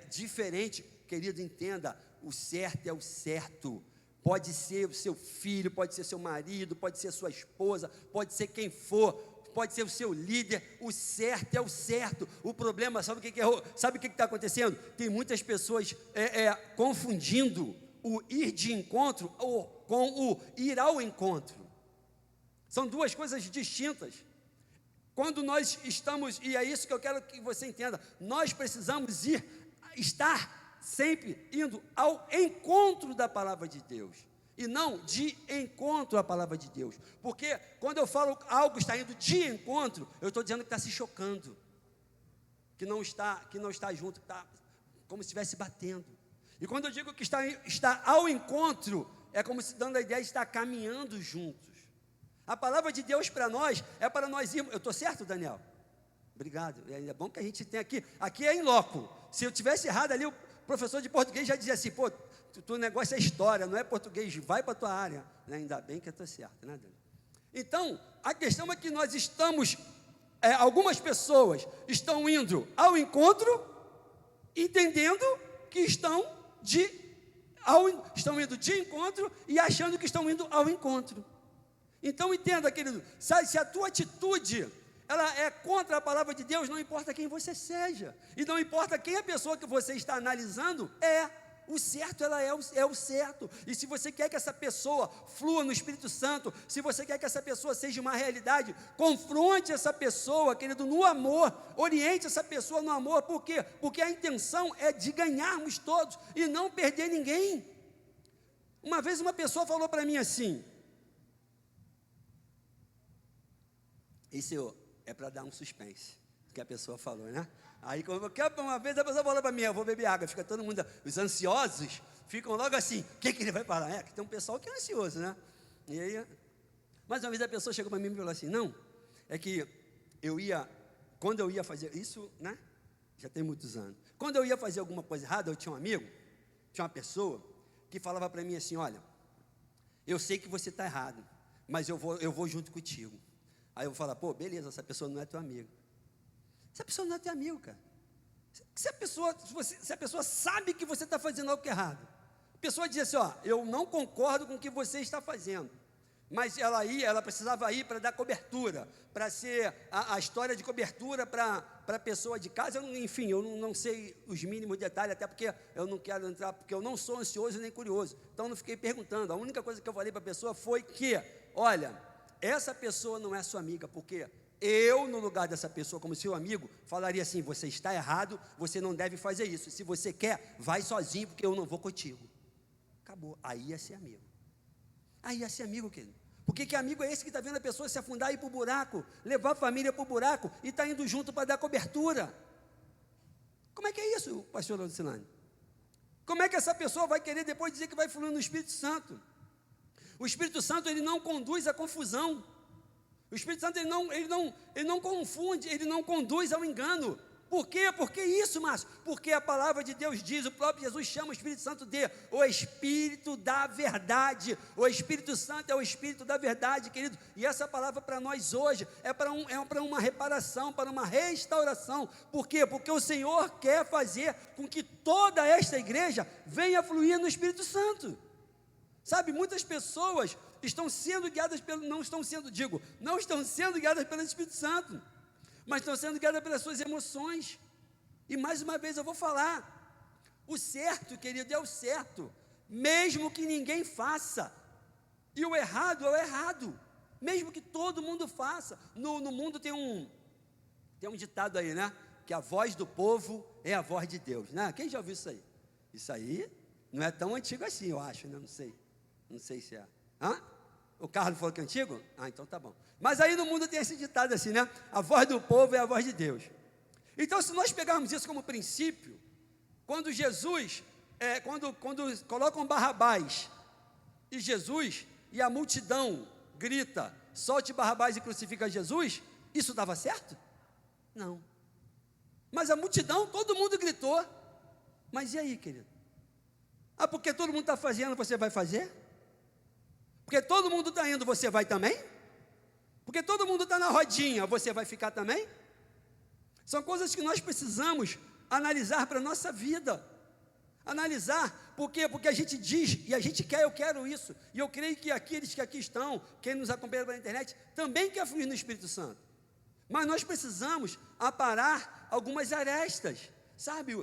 diferente. Querido, entenda, o certo é o certo. Pode ser o seu filho, pode ser seu marido, pode ser sua esposa, pode ser quem for, pode ser o seu líder. O certo é o certo. O problema, sabe o que está acontecendo? Tem muitas pessoas confundindo o ir de encontro com o ir ao encontro. São duas coisas distintas. Quando nós estamos, e é isso que eu quero que você entenda, nós precisamos estar sempre indo ao encontro da palavra de Deus, e não de encontro à palavra de Deus, porque quando eu falo algo está indo de encontro, eu estou dizendo que está se chocando, que não está junto, que está como se estivesse batendo. E quando eu digo que está ao encontro, é como se dando a ideia de estar caminhando juntos. A palavra de Deus para nós é para nós irmos. Eu estou certo, Daniel? Obrigado. É bom que a gente tem aqui é em loco. Se eu tivesse errado ali, o professor de português já dizia assim: pô, o negócio é história, não é português, vai para a tua área. Ainda bem que eu estou certo, né, Daniel? Então, a questão é que nós estamos, algumas pessoas estão indo ao encontro, entendendo que estão indo de encontro e achando que estão indo ao encontro. Então entenda, querido, se a tua atitude ela é contra a palavra de Deus, não importa quem você seja, e não importa quem a pessoa que você está analisando o certo, ela é o certo. E se você quer que essa pessoa flua no Espírito Santo, se você quer que essa pessoa seja uma realidade, confronte essa pessoa, querido, no amor, oriente essa pessoa no amor. Por quê? Porque a intenção é de ganharmos todos e não perder ninguém. Uma vez uma pessoa falou para mim assim, isso é para dar um suspense, que a pessoa falou, né? Aí, uma vez a pessoa falou para mim: eu vou beber água. Fica todo mundo, os ansiosos, ficam logo assim: o que ele vai falar? Que tem um pessoal que é ansioso, né? E aí, mais uma vez a pessoa chegou para mim e falou assim: não, é que quando eu ia fazer isso, né? Já tem muitos anos. Quando eu ia fazer alguma coisa errada, eu tinha um amigo, tinha uma pessoa que falava para mim assim: olha, eu sei que você está errado, mas eu vou junto contigo. Aí eu vou falar: pô, beleza, essa pessoa não é teu amigo. Essa pessoa não é teu amigo, cara. Se a pessoa sabe que você está fazendo algo errado, a pessoa diz assim: ó, eu não concordo com o que você está fazendo, mas ela precisava ir para dar cobertura, para ser a história de cobertura para a pessoa de casa. Enfim, eu não sei os mínimos detalhes, até porque eu não quero entrar, porque eu não sou ansioso nem curioso, então eu não fiquei perguntando. A única coisa que eu falei para a pessoa foi que, olha, essa pessoa não é sua amiga, porque eu, no lugar dessa pessoa, como seu amigo, falaria assim: você está errado, você não deve fazer isso. Se você quer, vai sozinho, porque eu não vou contigo. Acabou. Aí ia ser amigo. Aí ia ser amigo, querido. Porque que amigo é esse que está vendo a pessoa se afundar e ir para o buraco, levar a família para o buraco e está indo junto para dar cobertura? Como é que é isso, pastor Lucilane? Como é que essa pessoa vai querer depois dizer que vai fluir no Espírito Santo? O Espírito Santo, ele não conduz à confusão. O Espírito Santo, ele não confunde, ele não conduz ao engano. Por quê? Por que isso, Márcio? Porque a palavra de Deus diz, o próprio Jesus chama o Espírito Santo de o Espírito da verdade. O Espírito Santo é o Espírito da verdade, querido. E essa palavra para nós hoje é para uma reparação, para uma restauração. Por quê? Porque o Senhor quer fazer com que toda esta igreja venha fluir no Espírito Santo. Sabe, muitas pessoas estão sendo guiadas não estão sendo guiadas pelo Espírito Santo, mas estão sendo guiadas pelas suas emoções. E mais uma vez eu vou falar: o certo, querido, é o certo, mesmo que ninguém faça, e o errado é o errado, mesmo que todo mundo faça. No mundo tem um ditado aí, né? Que a voz do povo é a voz de Deus, né? Quem já ouviu isso aí? Isso aí não é tão antigo assim, eu acho, né? Não sei se é. O Carlos falou que é antigo? Então tá bom. Mas aí no mundo tem esse ditado assim, né? A voz do povo é a voz de Deus. Então, se nós pegarmos isso como princípio, quando Jesus, quando colocam Barrabás e Jesus, e a multidão grita: solte Barrabás e crucifica Jesus, isso dava certo? Não. Mas a multidão, todo mundo gritou. Mas e aí, querido? Porque todo mundo está fazendo, você vai fazer? Porque todo mundo está indo, você vai também? Porque todo mundo está na rodinha, você vai ficar também? São coisas que nós precisamos analisar para a nossa vida. Analisar, por quê? Porque a gente diz, e a gente quer, eu quero isso. E eu creio que aqueles que aqui estão, quem nos acompanha pela internet, também quer fluir no Espírito Santo. Mas nós precisamos aparar algumas arestas. Sabe,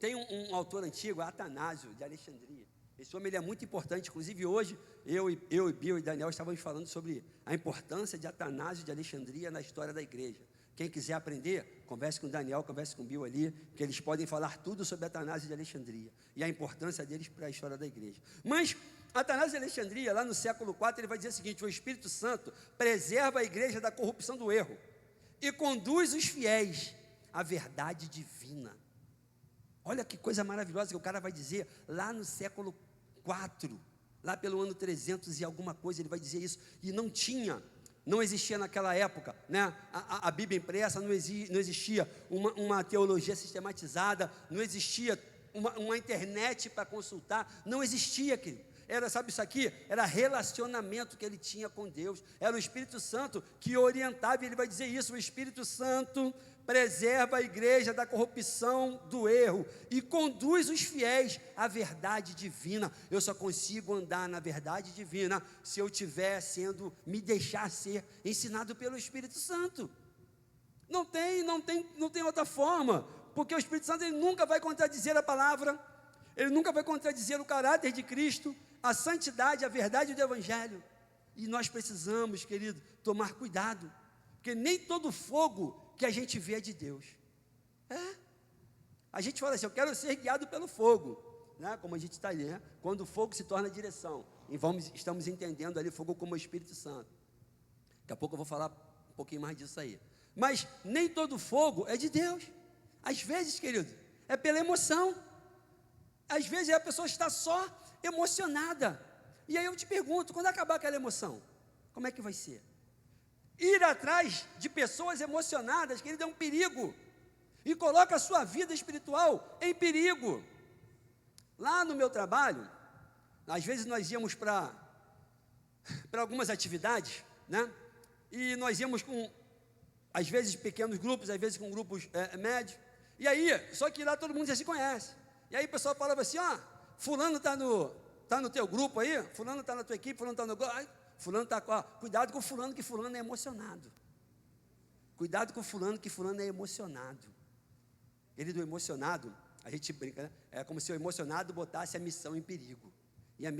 tem um autor antigo, Atanásio, de Alexandria. Esse homem ele é muito importante. Inclusive hoje, eu e Bill e Daniel estávamos falando sobre a importância de Atanásio de Alexandria na história da igreja. Quem quiser aprender, converse com o Daniel, converse com o Bill ali, que eles podem falar tudo sobre Atanásio de Alexandria e a importância deles para a história da igreja. Mas Atanásio de Alexandria, lá no século IV, ele vai dizer o seguinte: o Espírito Santo preserva a igreja da corrupção do erro e conduz os fiéis à verdade divina. Olha que coisa maravilhosa que o cara vai dizer lá no século IV, lá pelo ano 300 e alguma coisa, ele vai dizer isso. E não existia naquela época, né, a Bíblia impressa, não existia uma teologia sistematizada, não existia uma internet para consultar, não existia, querido. Sabe isso aqui? Era relacionamento que ele tinha com Deus, era o Espírito Santo que orientava, e ele vai dizer isso: o Espírito Santo preserva a igreja da corrupção do erro e conduz os fiéis à verdade divina. Eu só consigo andar na verdade divina se eu estiver me deixar ser ensinado pelo Espírito Santo. Não tem outra forma, porque o Espírito Santo ele nunca vai contradizer a palavra, ele nunca vai contradizer o caráter de Cristo, a santidade, a verdade do Evangelho. E nós precisamos, querido, tomar cuidado, porque nem todo fogo que a gente vê é de Deus. A gente fala assim: eu quero ser guiado pelo fogo, né? Como a gente está ali, né? Quando o fogo se torna direção, e estamos entendendo ali fogo como o Espírito Santo. Daqui a pouco eu vou falar um pouquinho mais disso aí. Mas nem todo fogo é de Deus. Às vezes, querido, é pela emoção. Às vezes a pessoa está só emocionada. E aí eu te pergunto: quando acabar aquela emoção, como é que vai ser? Ir atrás de pessoas emocionadas, querido, é um perigo, e coloca a sua vida espiritual em perigo. Lá no meu trabalho, às vezes nós íamos para algumas atividades, né? E nós íamos com, às vezes, pequenos grupos, às vezes com grupos médios. E aí, só que lá todo mundo já se conhece. E aí o pessoal falava assim: fulano está no teu grupo aí, fulano está na tua equipe, fulano está no grupo. Fulano está com, cuidado com fulano, que fulano é emocionado. Cuidado com fulano, que fulano é emocionado. Ele do emocionado, a gente brinca, né? É como se o emocionado botasse a missão em perigo. E a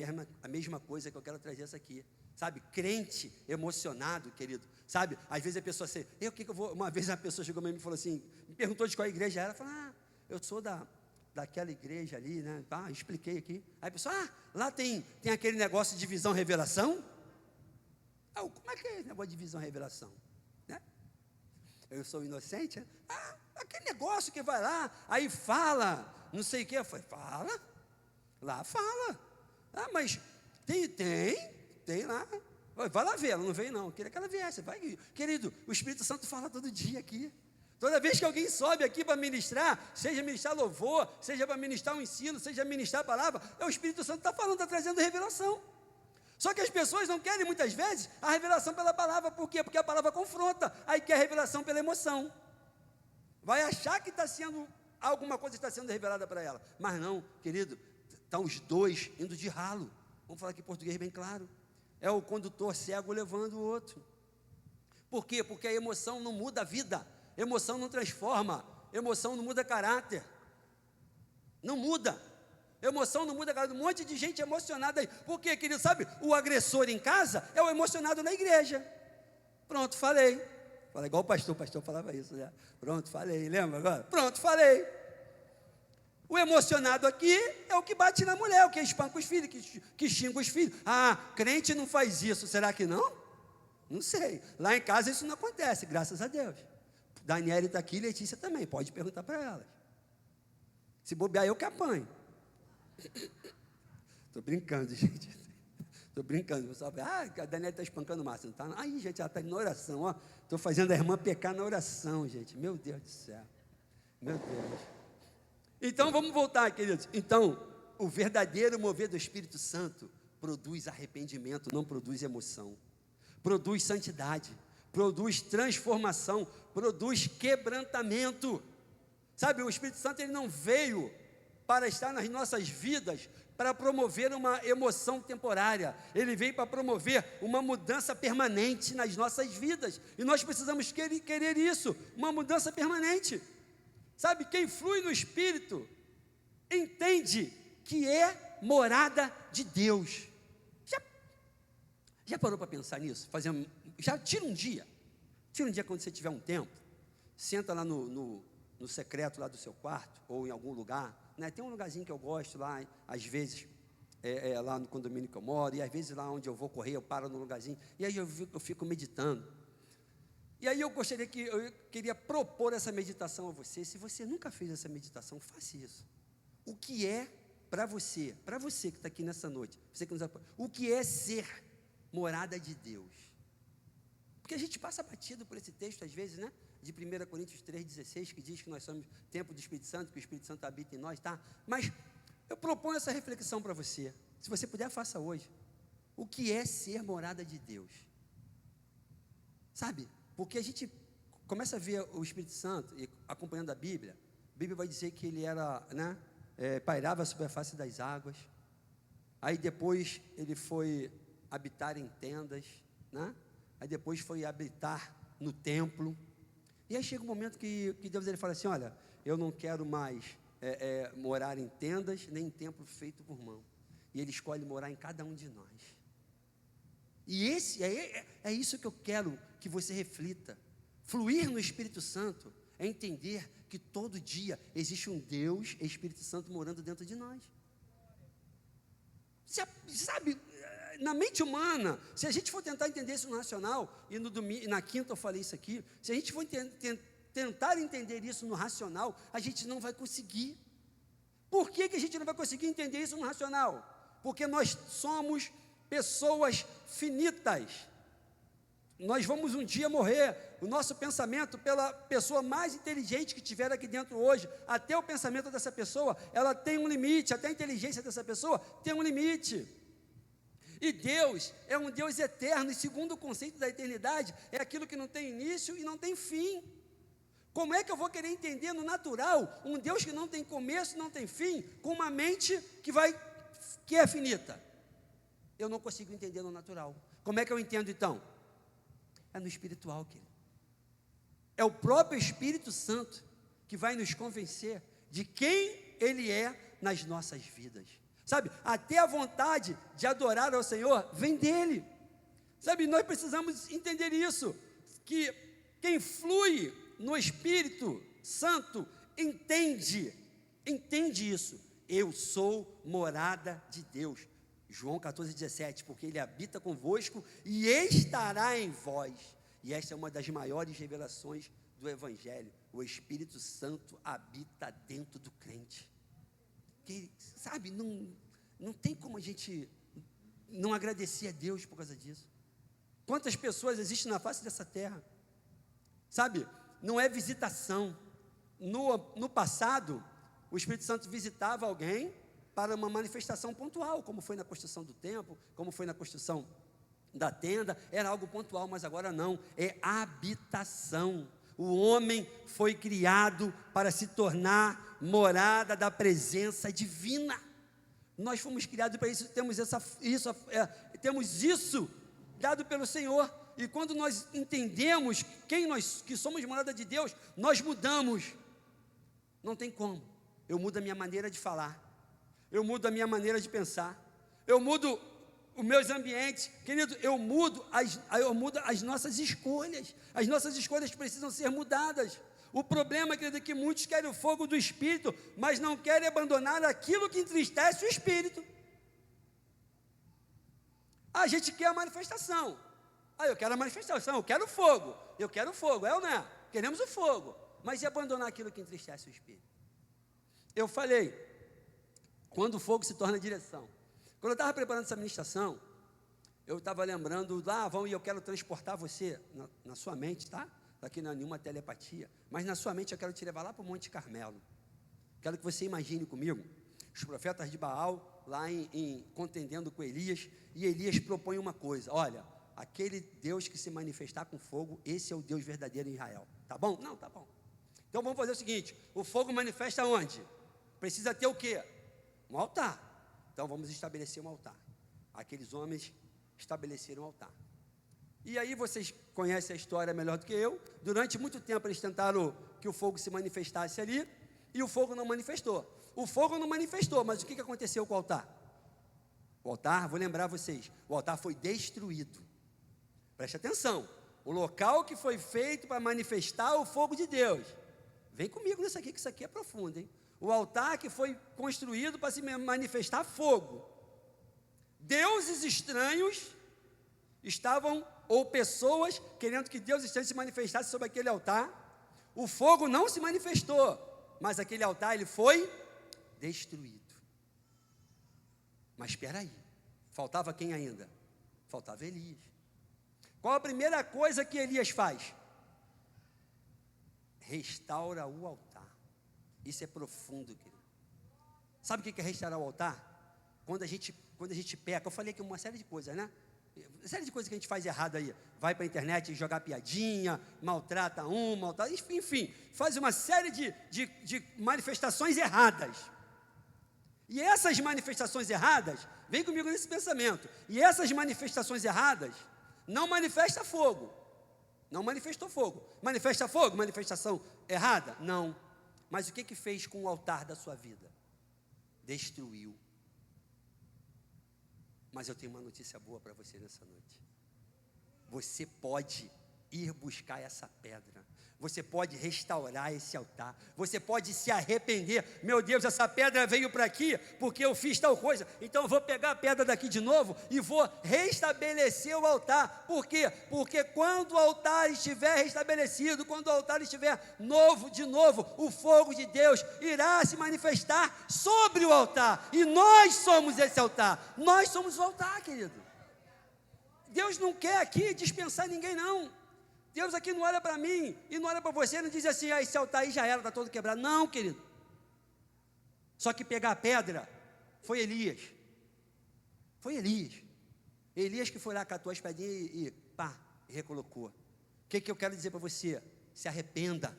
mesma coisa que eu quero trazer essa aqui. Sabe, crente emocionado, querido. Sabe, às vezes a pessoa assim, uma vez a pessoa chegou e me falou assim, me perguntou de qual igreja era. Ela falou: eu sou daquela igreja ali, né? Expliquei aqui. Aí a pessoa: lá tem aquele negócio de visão revelação. Como é que é esse negócio de visão revelação? Né? Eu sou inocente, né? Aquele negócio que vai lá, aí fala, não sei o que. Eu falei: fala, lá fala. Mas tem lá. Vai lá ver, ela não veio não, eu queria que ela viesse. Vai, querido, o Espírito Santo fala todo dia aqui. Toda vez que alguém sobe aqui para ministrar, seja ministrar louvor, seja para ministrar um ensino, seja ministrar a palavra, o Espírito Santo está falando, está trazendo revelação. Só que as pessoas não querem muitas vezes a revelação pela palavra. Por quê? Porque a palavra confronta. Aí quer a revelação pela emoção. Vai achar que alguma coisa está sendo revelada para ela. Mas não, querido, estão os dois indo de ralo. Vamos falar aqui em português bem claro. É o condutor cego levando o outro. Por quê? Porque a emoção não muda a vida. Emoção não transforma. Emoção não muda caráter. Não muda. Emoção não muda caráter. Um monte de gente emocionada aí. Por quê, querido? Sabe, o agressor em casa é o emocionado na igreja. Pronto, falei. Falei igual o pastor falava isso, né? Pronto, falei. Lembra agora? Pronto, falei. O emocionado aqui é o que bate na mulher, o que espanca os filhos, que xinga os filhos. Crente não faz isso, será que não? Não sei. Lá em casa isso não acontece, graças a Deus. Daniela está aqui, Letícia também, pode perguntar para elas. Se bobear, eu que apanho. Estou brincando, gente. Estou brincando. O pessoal fala: a Daniela está espancando o Márcio. Não está? Aí, gente, ela está na oração. Estou fazendo a irmã pecar na oração, gente. Meu Deus do céu. Meu Deus. Então, vamos voltar, queridos. Então, o verdadeiro mover do Espírito Santo produz arrependimento, não produz emoção. Produz santidade, produz transformação, produz quebrantamento. Sabe, o Espírito Santo ele não veio para estar nas nossas vidas para promover uma emoção temporária. Ele veio para promover uma mudança permanente nas nossas vidas. E nós precisamos querer isso, uma mudança permanente. Sabe, quem flui no Espírito entende que é morada de Deus. Já parou para pensar nisso? Já tira um dia quando você tiver um tempo, senta lá no secreto lá do seu quarto, ou em algum lugar, né? Tem um lugarzinho que eu gosto lá, às vezes, lá no condomínio que eu moro, e às vezes lá onde eu vou correr, eu paro no lugarzinho, e aí eu fico meditando. E aí eu queria propor essa meditação a você. Se você nunca fez essa meditação, faça isso. O que é para você que está aqui nessa noite, o que é ser morada de Deus? Porque a gente passa batido por esse texto às vezes, né? De 1 Coríntios 3,16, que diz que nós somos templo do Espírito Santo, que o Espírito Santo habita em nós, tá? Mas eu proponho essa reflexão para você. Se você puder, faça hoje. O que é ser morada de Deus? Sabe? Porque a gente começa a ver o Espírito Santo, e acompanhando a Bíblia vai dizer que ele era, né? Pairava sobre a face das águas. Aí depois ele foi habitar em tendas, né? Aí depois foi habitar no templo. E aí chega um momento que Deus ele fala assim: olha, eu não quero mais morar em tendas, nem em templo feito por mão. E ele escolhe morar em cada um de nós. E é isso que eu quero que você reflita. Fluir no Espírito Santo é entender que todo dia existe um Deus, Espírito Santo, morando dentro de nós. Sabe, na mente humana, se a gente for tentar entender isso no racional, e no domingo, na quinta eu falei isso aqui, se a gente for tentar entender isso no racional, a gente não vai conseguir. Por que a gente não vai conseguir entender isso no racional? Porque nós somos pessoas finitas. Nós vamos um dia morrer. O nosso pensamento, pela pessoa mais inteligente que tiver aqui dentro hoje, até o pensamento dessa pessoa, ela tem um limite, até a inteligência dessa pessoa tem um limite. E Deus é um Deus eterno, e segundo o conceito da eternidade, é aquilo que não tem início e não tem fim. Como é que eu vou querer entender no natural um Deus que não tem começo e não tem fim, com uma mente que é finita? Eu não consigo entender no natural. Como é que eu entendo então? É no espiritual, querido. É o próprio Espírito Santo que vai nos convencer de quem Ele é nas nossas vidas. Sabe, até a vontade de adorar ao Senhor vem dEle. Sabe, nós precisamos entender isso, que quem flui no Espírito Santo entende isso. Eu sou morada de Deus. João 14,17, porque Ele habita convosco e estará em vós. E esta é uma das maiores revelações do Evangelho. O Espírito Santo habita dentro do crente. Que, sabe, não tem como a gente não agradecer a Deus por causa disso. Quantas pessoas existem na face dessa terra? Sabe, não é visitação. No passado, o Espírito Santo visitava alguém para uma manifestação pontual, como foi na construção do templo, como foi na construção da tenda, era algo pontual, mas agora não, é habitação. O homem foi criado para se tornar morada da presença divina. Nós fomos criados para isso, temos isso dado pelo Senhor. E quando nós entendemos que somos morada de Deus, nós mudamos. Não tem como. Eu mudo a minha maneira de falar. Eu mudo a minha maneira de pensar, eu mudo os meus ambientes, querido, eu mudo as nossas escolhas precisam ser mudadas. O problema, querido, é que muitos querem o fogo do Espírito, mas não querem abandonar aquilo que entristece o Espírito. A gente quer a manifestação, eu quero a manifestação, eu quero o fogo, é ou não é? Queremos o fogo, mas e abandonar aquilo que entristece o Espírito? Eu falei, quando o fogo se torna direção. Quando eu estava preparando essa ministração, eu estava lembrando, e eu quero transportar você na sua mente, tá? Aqui não é nenhuma telepatia, mas na sua mente eu quero te levar lá para o Monte Carmelo. Quero que você imagine comigo os profetas de Baal, lá contendendo com Elias, e Elias propõe uma coisa: olha, aquele Deus que se manifestar com fogo, esse é o Deus verdadeiro em Israel. Tá bom? Não, tá bom. Então vamos fazer o seguinte: o fogo manifesta onde? Precisa ter o quê? Um altar. Então vamos estabelecer um altar. Aqueles homens estabeleceram um altar. E aí vocês conhecem a história melhor do que eu. Durante muito tempo eles tentaram que o fogo se manifestasse ali, e o fogo não manifestou. O fogo não manifestou, mas o que aconteceu com o altar? O altar, vou lembrar vocês, o altar foi destruído. Preste atenção, o local que foi feito para manifestar o fogo de Deus. Vem comigo nisso aqui, que isso aqui é profundo, hein? O altar que foi construído para se manifestar fogo. Deuses estranhos estavam, ou pessoas querendo que Deus estranho se manifestasse sobre aquele altar. O fogo não se manifestou, mas aquele altar ele foi destruído. Mas espera aí, faltava quem ainda? Faltava Elias. Qual a primeira coisa que Elias faz? Restaura o altar. Isso é profundo, querido. Sabe o que é restaurar o altar? Quando a gente peca, eu falei aqui uma série de coisas, né? Uma série de coisas que a gente faz errado aí. Vai para a internet jogar piadinha, maltrata enfim, faz uma série de manifestações erradas. E essas manifestações erradas, vem comigo nesse pensamento, e essas manifestações erradas não manifestam fogo. Não manifestou fogo. Manifesta fogo? Manifestação errada? Não. Mas o que fez com o altar da sua vida? Destruiu. Mas eu tenho uma notícia boa para você nessa noite. Você pode ir buscar essa pedra. Você pode restaurar esse altar. Você pode se arrepender. Meu Deus, essa pedra veio para aqui porque eu fiz tal coisa. Então eu vou pegar a pedra daqui de novo e vou restabelecer o altar. Por quê? Porque quando o altar estiver restabelecido, quando o altar estiver novo de novo, o fogo de Deus irá se manifestar sobre o altar. E nós somos esse altar. Nós somos o altar, querido. Deus não quer aqui dispensar ninguém, não. Deus aqui não olha para mim e não olha para você, não diz assim: esse altar aí já era, está todo quebrado. Não, querido. Só que pegar a pedra foi Elias. Foi Elias. Elias que foi lá, catou as pedrinhas e recolocou. O que eu quero dizer para você? Se arrependa.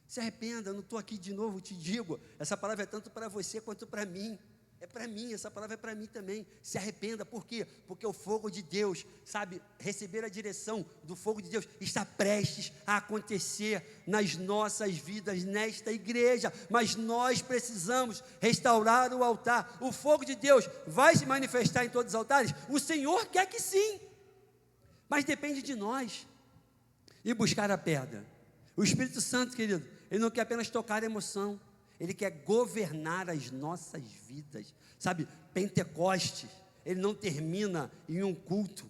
Se arrependa, eu não estou aqui de novo, te digo. Essa palavra é tanto para você quanto para mim. É para mim, essa palavra é para mim também. Se arrependa, por quê? Porque o fogo de Deus, sabe, receber a direção do fogo de Deus está prestes a acontecer nas nossas vidas, nesta igreja. Mas nós precisamos restaurar o altar. O fogo de Deus vai se manifestar em todos os altares? O Senhor quer que sim, mas depende de nós e buscar a pedra. O Espírito Santo, querido, ele não quer apenas tocar a emoção, ele quer governar as nossas vidas, sabe? Pentecostes, ele não termina em um culto.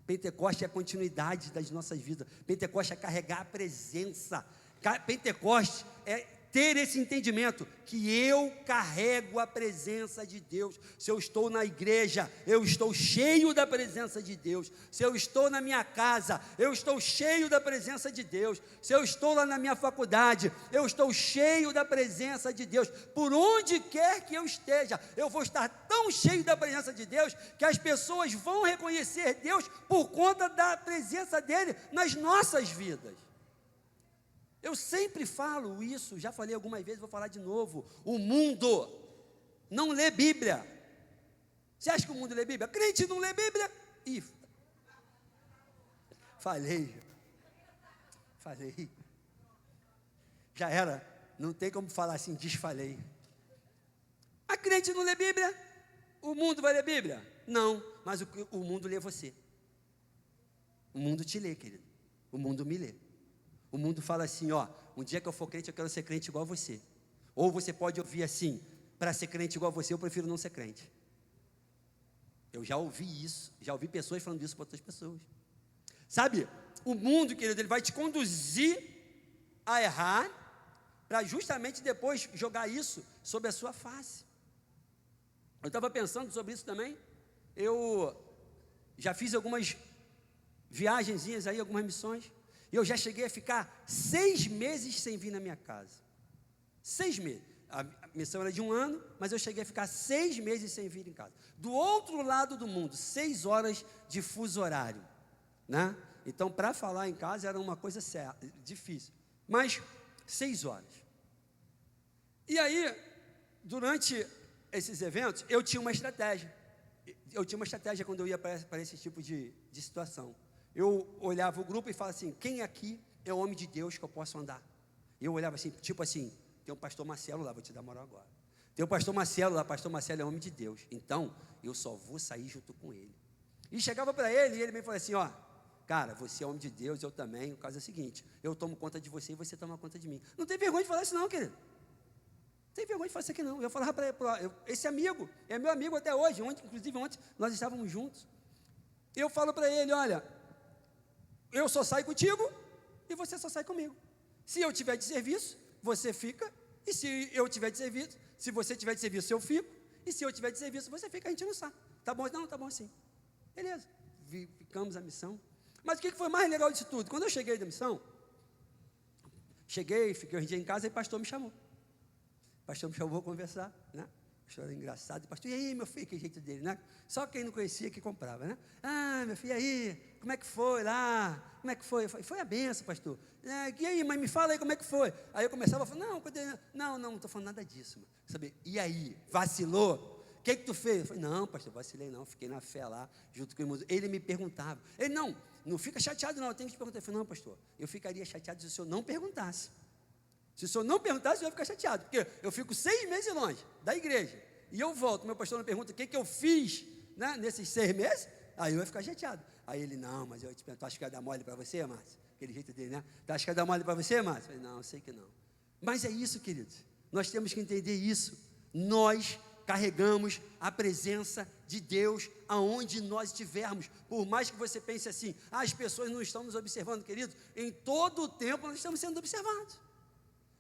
Pentecostes é a continuidade das nossas vidas. Pentecostes é carregar a presença. Pentecostes é ter esse entendimento que eu carrego a presença de Deus. Se eu estou na igreja, eu estou cheio da presença de Deus. Se eu estou na minha casa, eu estou cheio da presença de Deus. Se eu estou lá na minha faculdade, eu estou cheio da presença de Deus. Por onde quer que eu esteja, eu vou estar tão cheio da presença de Deus que as pessoas vão reconhecer Deus por conta da presença dele nas nossas vidas. Eu sempre falo isso, já falei algumas vezes, vou falar de novo. O mundo não lê Bíblia. Você acha que o mundo lê Bíblia? Crente não lê Bíblia? Ih, falei. Já era, não tem como falar assim, desfalei. A crente não lê Bíblia? O mundo vai ler Bíblia? Não, mas o mundo lê você. O mundo te lê, querido. O mundo me lê. O mundo fala assim, ó, um dia que eu for crente, eu quero ser crente igual a você. Ou você pode ouvir assim, para ser crente igual a você, eu prefiro não ser crente. Eu já ouvi isso, já ouvi pessoas falando isso para outras pessoas. Sabe, o mundo, querido, ele vai te conduzir a errar, para justamente depois jogar isso sobre a sua face. Eu estava pensando sobre isso também. Eu já fiz algumas viagenzinhas aí, algumas missões. E eu já cheguei a ficar 6 meses sem vir na minha casa. 6 meses. a missão era de 1 ano, mas eu cheguei a ficar 6 meses sem vir em casa. Do outro lado do mundo, 6 horas de fuso horário, né? Então, para falar em casa era uma coisa difícil, mas 6 horas. E aí, durante esses eventos, eu tinha uma estratégia. Eu tinha uma estratégia quando eu ia para esse tipo de situação. Eu olhava o grupo e falava assim, quem aqui é o homem de Deus que eu posso andar? Eu olhava assim, tipo assim, tem um pastor Marcelo lá, vou te dar moral agora. Tem o pastor Marcelo lá, pastor Marcelo é homem de Deus. Então, eu só vou sair junto com ele. E chegava para ele e ele me falava assim, ó, cara, você é homem de Deus, eu também. O caso é o seguinte, eu tomo conta de você e você toma conta de mim. Não tem vergonha de falar isso não, querido. Não tem vergonha de falar isso aqui não. Eu falava para ele, esse amigo, é meu amigo até hoje, inclusive ontem nós estávamos juntos. Eu falo para ele, olha, eu só saio contigo e você só sai comigo. Se eu tiver de serviço, você fica. E se eu tiver de serviço, se você tiver de serviço, eu fico. E se eu tiver de serviço, você fica, a gente não sai. Tá bom? Não, tá bom assim. Beleza. Ficamos a missão. Mas o que foi mais legal disso tudo? Quando eu cheguei da missão, fiquei um dia em casa e o pastor me chamou. O pastor me chamou, vou conversar, né? O pastor era engraçado. O pastor, e aí, meu filho, que jeito dele, né? Só quem não conhecia que comprava, né? Ah, meu filho, e aí, como é que foi lá? Como é que foi? Foi a benção, pastor. E aí, mas me fala aí como é que foi. Aí eu começava a falar, não estou falando nada disso, mano. Sabe? E aí, vacilou? O que tu fez? Eu falei, não, pastor, vacilei não, fiquei na fé lá, junto com o irmão. Ele me perguntava. Ele, não fica chateado não, eu tenho que te perguntar. Eu falei, não, pastor, eu ficaria chateado se o senhor não perguntasse. Se o senhor não perguntasse, eu ia ficar chateado, porque eu fico 6 meses longe da igreja, e eu volto, meu pastor me pergunta, o que eu fiz, né, nesses 6 meses, aí eu ia ficar chateado. Aí ele, não, mas eu te pergunto, acho que ia dar mole para você, Márcio? Aquele jeito dele, né? Tu acha que ia dar mole para você, Márcio? Eu falei, não, eu sei que não. Mas é isso, queridos, nós temos que entender isso. Nós carregamos a presença de Deus aonde nós estivermos. Por mais que você pense assim, as pessoas não estão nos observando, queridos, em todo o tempo nós estamos sendo observados.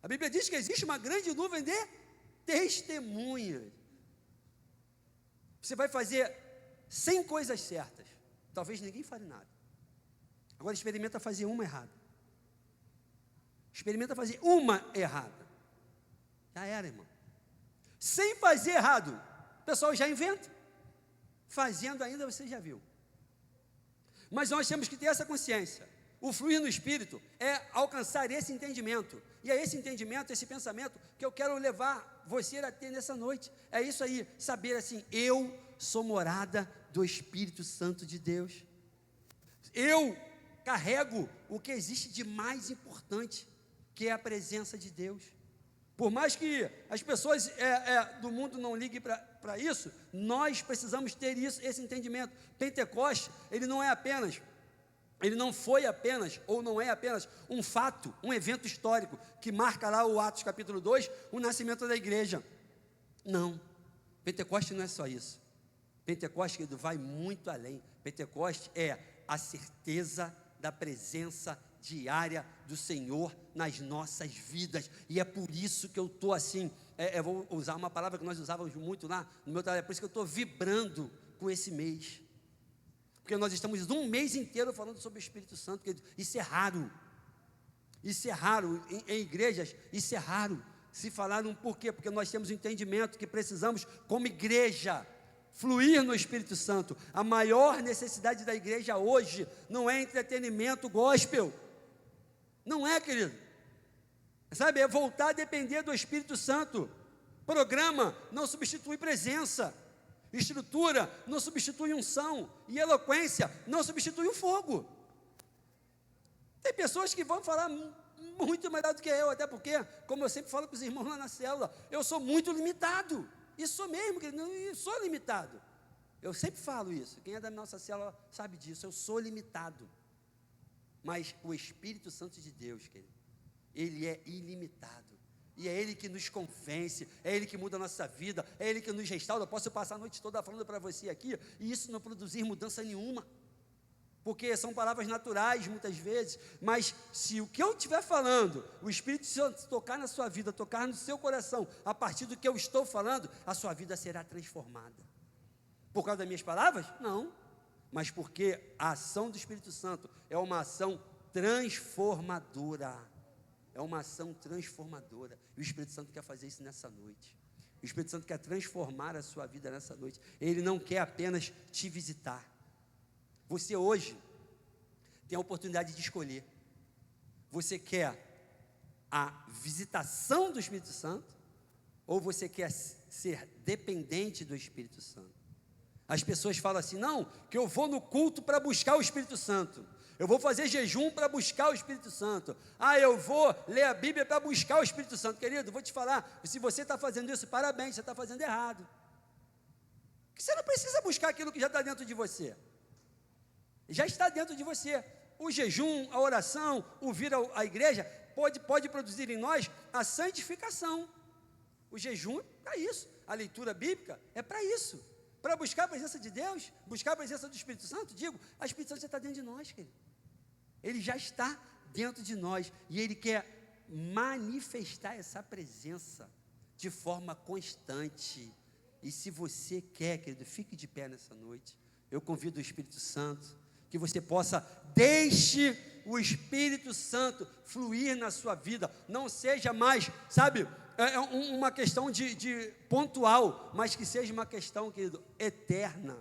A Bíblia diz que existe uma grande nuvem de testemunhas. Você vai fazer 100 coisas certas, talvez ninguém fale nada. Agora experimenta fazer uma errada. Experimenta fazer uma errada. Já era, irmão. Sem fazer errado, o pessoal já inventa. Fazendo ainda, você já viu. Mas nós temos que ter essa consciência. O fluir no Espírito é alcançar esse entendimento. E é esse entendimento, esse pensamento que eu quero levar você a ter nessa noite. É isso aí, saber assim, eu sou morada do Espírito Santo de Deus. Eu carrego o que existe de mais importante, que é a presença de Deus. Por mais que as pessoas do mundo não liguem para isso, nós precisamos ter esse entendimento. Pentecoste, ele não foi apenas, ou não é apenas um fato, um evento histórico, que marca lá o Atos capítulo 2, o nascimento da igreja. Não, Pentecoste não é só isso. Pentecoste, querido, vai muito além. Pentecoste é a certeza da presença diária do Senhor nas nossas vidas, e é por isso que eu estou assim, eu vou usar uma palavra que nós usávamos muito lá no meu trabalho, é por isso que eu estou vibrando com esse mês, porque nós estamos um mês inteiro falando sobre o Espírito Santo, que isso é raro, em igrejas, isso é raro, se falaram por quê? Porque nós temos o entendimento que precisamos, como igreja, fluir no Espírito Santo. A maior necessidade da igreja hoje não é entretenimento gospel, não é, querido, sabe, é voltar a depender do Espírito Santo. Programa não substitui presença, estrutura não substitui unção, e eloquência não substitui o fogo. Tem pessoas que vão falar muito melhor do que eu, até porque, como eu sempre falo para os irmãos lá na célula, eu sou muito limitado, e sou mesmo, querido, eu sou limitado, eu sempre falo isso, quem é da nossa célula sabe disso, eu sou limitado. Mas o Espírito Santo de Deus, querido, ele é ilimitado, e é Ele que nos convence, é Ele que muda a nossa vida, é Ele que nos restaura. Eu posso passar a noite toda falando para você aqui, e isso não produzir mudança nenhuma, porque são palavras naturais muitas vezes, mas se o que eu estiver falando, o Espírito Santo tocar na sua vida, tocar no seu coração, a partir do que eu estou falando, a sua vida será transformada. Por causa das minhas palavras? Não, mas porque a ação do Espírito Santo é uma ação transformadora. é uma ação transformadora. E o Espírito Santo quer fazer isso nessa noite. O Espírito Santo quer transformar a sua vida nessa noite. Ele não quer apenas te visitar. Você hoje tem a oportunidade de escolher. Você quer a visitação do Espírito Santo ou você quer ser dependente do Espírito Santo? As pessoas falam assim, não, que eu vou no culto para buscar o Espírito Santo. Eu vou fazer jejum para buscar o Espírito Santo. Eu vou ler a Bíblia para buscar o Espírito Santo. Querido, vou te falar, se você está fazendo isso, parabéns, você está fazendo errado. Porque você não precisa buscar aquilo que já está dentro de você. Já está dentro de você. O jejum, a oração, o vir à igreja, pode produzir em nós a santificação. O jejum é para isso. A leitura bíblica é para isso. Para buscar a presença de Deus, buscar a presença do Espírito Santo, a Espírito Santo já está dentro de nós, querido. Ele já está dentro de nós e Ele quer manifestar essa presença de forma constante. E se você quer, querido, fique de pé nessa noite. Eu convido o Espírito Santo, que você possa, deixe o Espírito Santo fluir na sua vida. Não seja mais, uma questão de pontual, mas que seja uma questão, querido, eterna.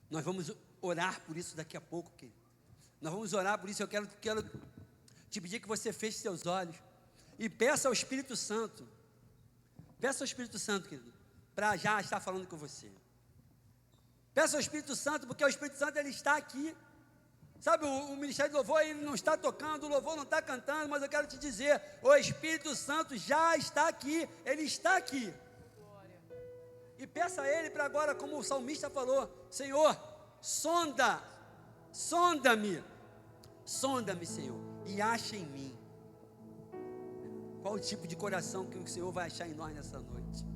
Nós vamos orar por isso daqui a pouco, querido. Nós vamos orar por isso. Eu quero te pedir que você feche seus olhos e peça ao Espírito Santo. Peça ao Espírito Santo, querido, para já estar falando com você. Peça ao Espírito Santo, porque o Espírito Santo, ele está aqui. O Ministério do Louvor, ele não está tocando, o louvor não está cantando, mas eu quero te dizer, o Espírito Santo já está aqui, ele está aqui. E peça a Ele para agora, como o salmista falou, Senhor, sonda-me, Senhor, e acha em mim. Qual o tipo de coração que o Senhor vai achar em nós nessa noite?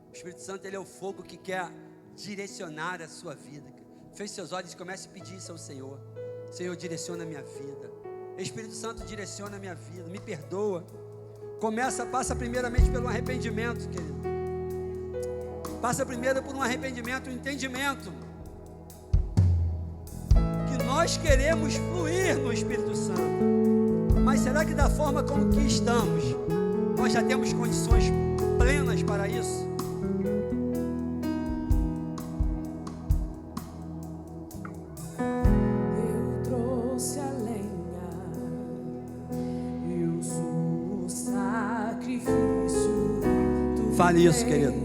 O Espírito Santo, ele é o fogo que quer direcionar a sua vida. Feche seus olhos e comece a pedir isso ao Senhor. Senhor, direciona a minha vida. Espírito Santo, direciona a minha vida, me perdoa. Passa primeiramente pelo arrependimento, querido. Passa primeiro por um arrependimento, um entendimento que nós queremos fluir no Espírito Santo. Mas será que da forma como que estamos, nós já temos condições plenas para isso? Eu trouxe a lenha, eu sou o sacrifício. Fale isso, querido.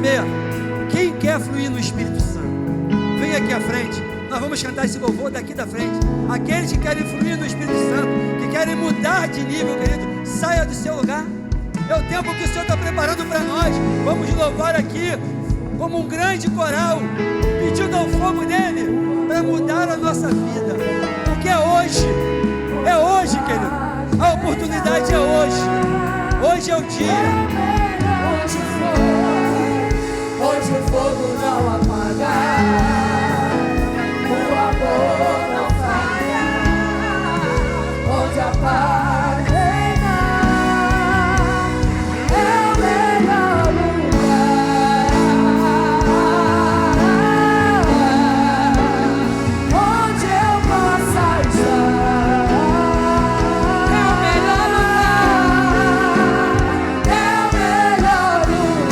saber? Quem quer fluir no Espírito Santo? Vem aqui à frente. Nós vamos cantar esse louvor daqui da frente. Aqueles que querem fluir no Espírito Santo, que querem mudar de nível, querido, saia do seu lugar. É o tempo que o Senhor está preparando para nós. Vamos louvar aqui como um grande coral, pedindo ao fogo dele para mudar a nossa vida. Porque é hoje, querido. A oportunidade é hoje. Hoje é o dia. Onde o fogo não apagar, o amor não falha, onde a paz reinar, é o melhor lugar. Onde eu possa estar, é o melhor lugar, é o melhor lugar.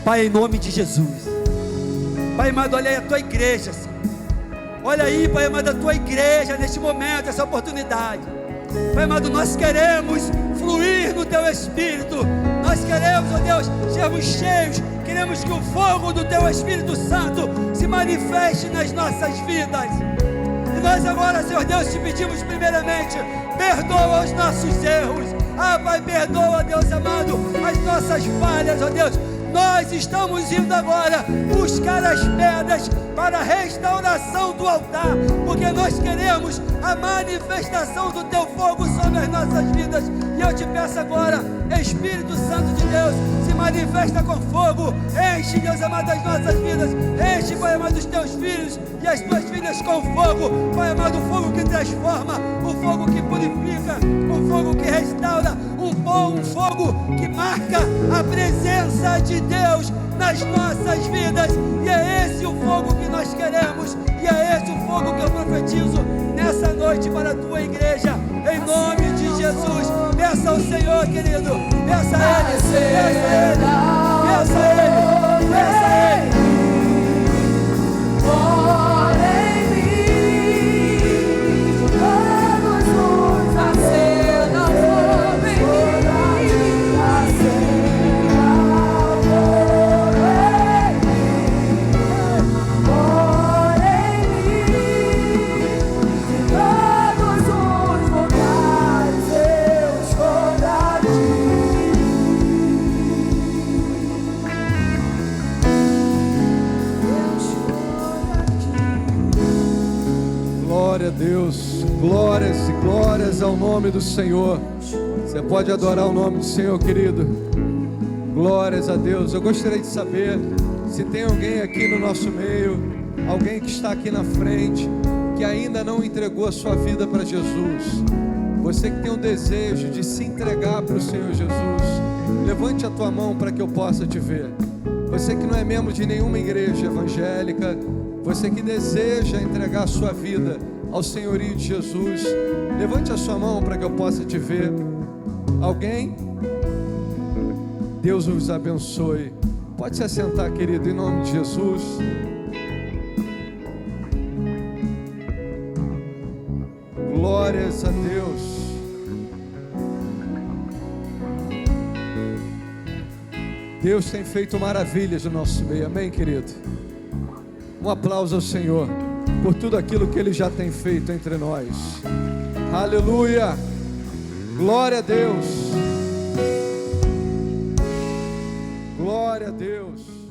Pai, em nome de Jesus. Pai amado, olha aí a tua igreja, Senhor. Olha aí, Pai amado, a tua igreja neste momento, essa oportunidade. Pai amado, nós queremos fluir no teu Espírito. Nós queremos, ó Deus, sermos cheios Queremos que o fogo do Teu Espírito Santo se manifeste nas nossas vidas. E nós agora, Senhor Deus, te pedimos primeiramente, perdoa os nossos erros. Pai, perdoa, Deus amado, as nossas falhas, ó Deus. Nós estamos indo agora buscar as pedras para a restauração do altar, porque nós queremos a manifestação do Teu fogo sobre as nossas vidas. E eu te peço agora, Espírito Santo de Deus, se manifesta com fogo, enche, Deus amado, as nossas vidas, enche, Pai amado, os Teus filhos e as Tuas filhas com fogo, Pai amado, o fogo que transforma, o fogo que purifica, o fogo que restaura, um fogo que marca a presença de Deus nas nossas vidas. E é esse o fogo que nós queremos, e é esse o fogo que eu profetizo nessa noite para a Tua igreja, em nome de Jesus. Peça ao Senhor, querido, peça a Ele, peça a Ele, peça a Ele, peça a Ele. Glória a Deus, glórias e glórias ao nome do Senhor. Você pode adorar o nome do Senhor, querido. Glórias a Deus. Eu gostaria de saber se tem alguém aqui no nosso meio, alguém que está aqui na frente, que ainda não entregou a sua vida para Jesus. Você que tem o desejo de se entregar para o Senhor Jesus, levante a tua mão para que eu possa te ver. Você que não é membro de nenhuma igreja evangélica, você que deseja entregar a sua vida ao senhorio de Jesus, levante a sua mão para que eu possa te ver. Alguém? Deus os abençoe. Pode se assentar, querido, em nome de Jesus. Glórias a Deus. Deus tem feito maravilhas no nosso meio, amém, querido? Um aplauso ao Senhor por tudo aquilo que Ele já tem feito entre nós. Aleluia! Glória a Deus! Glória a Deus!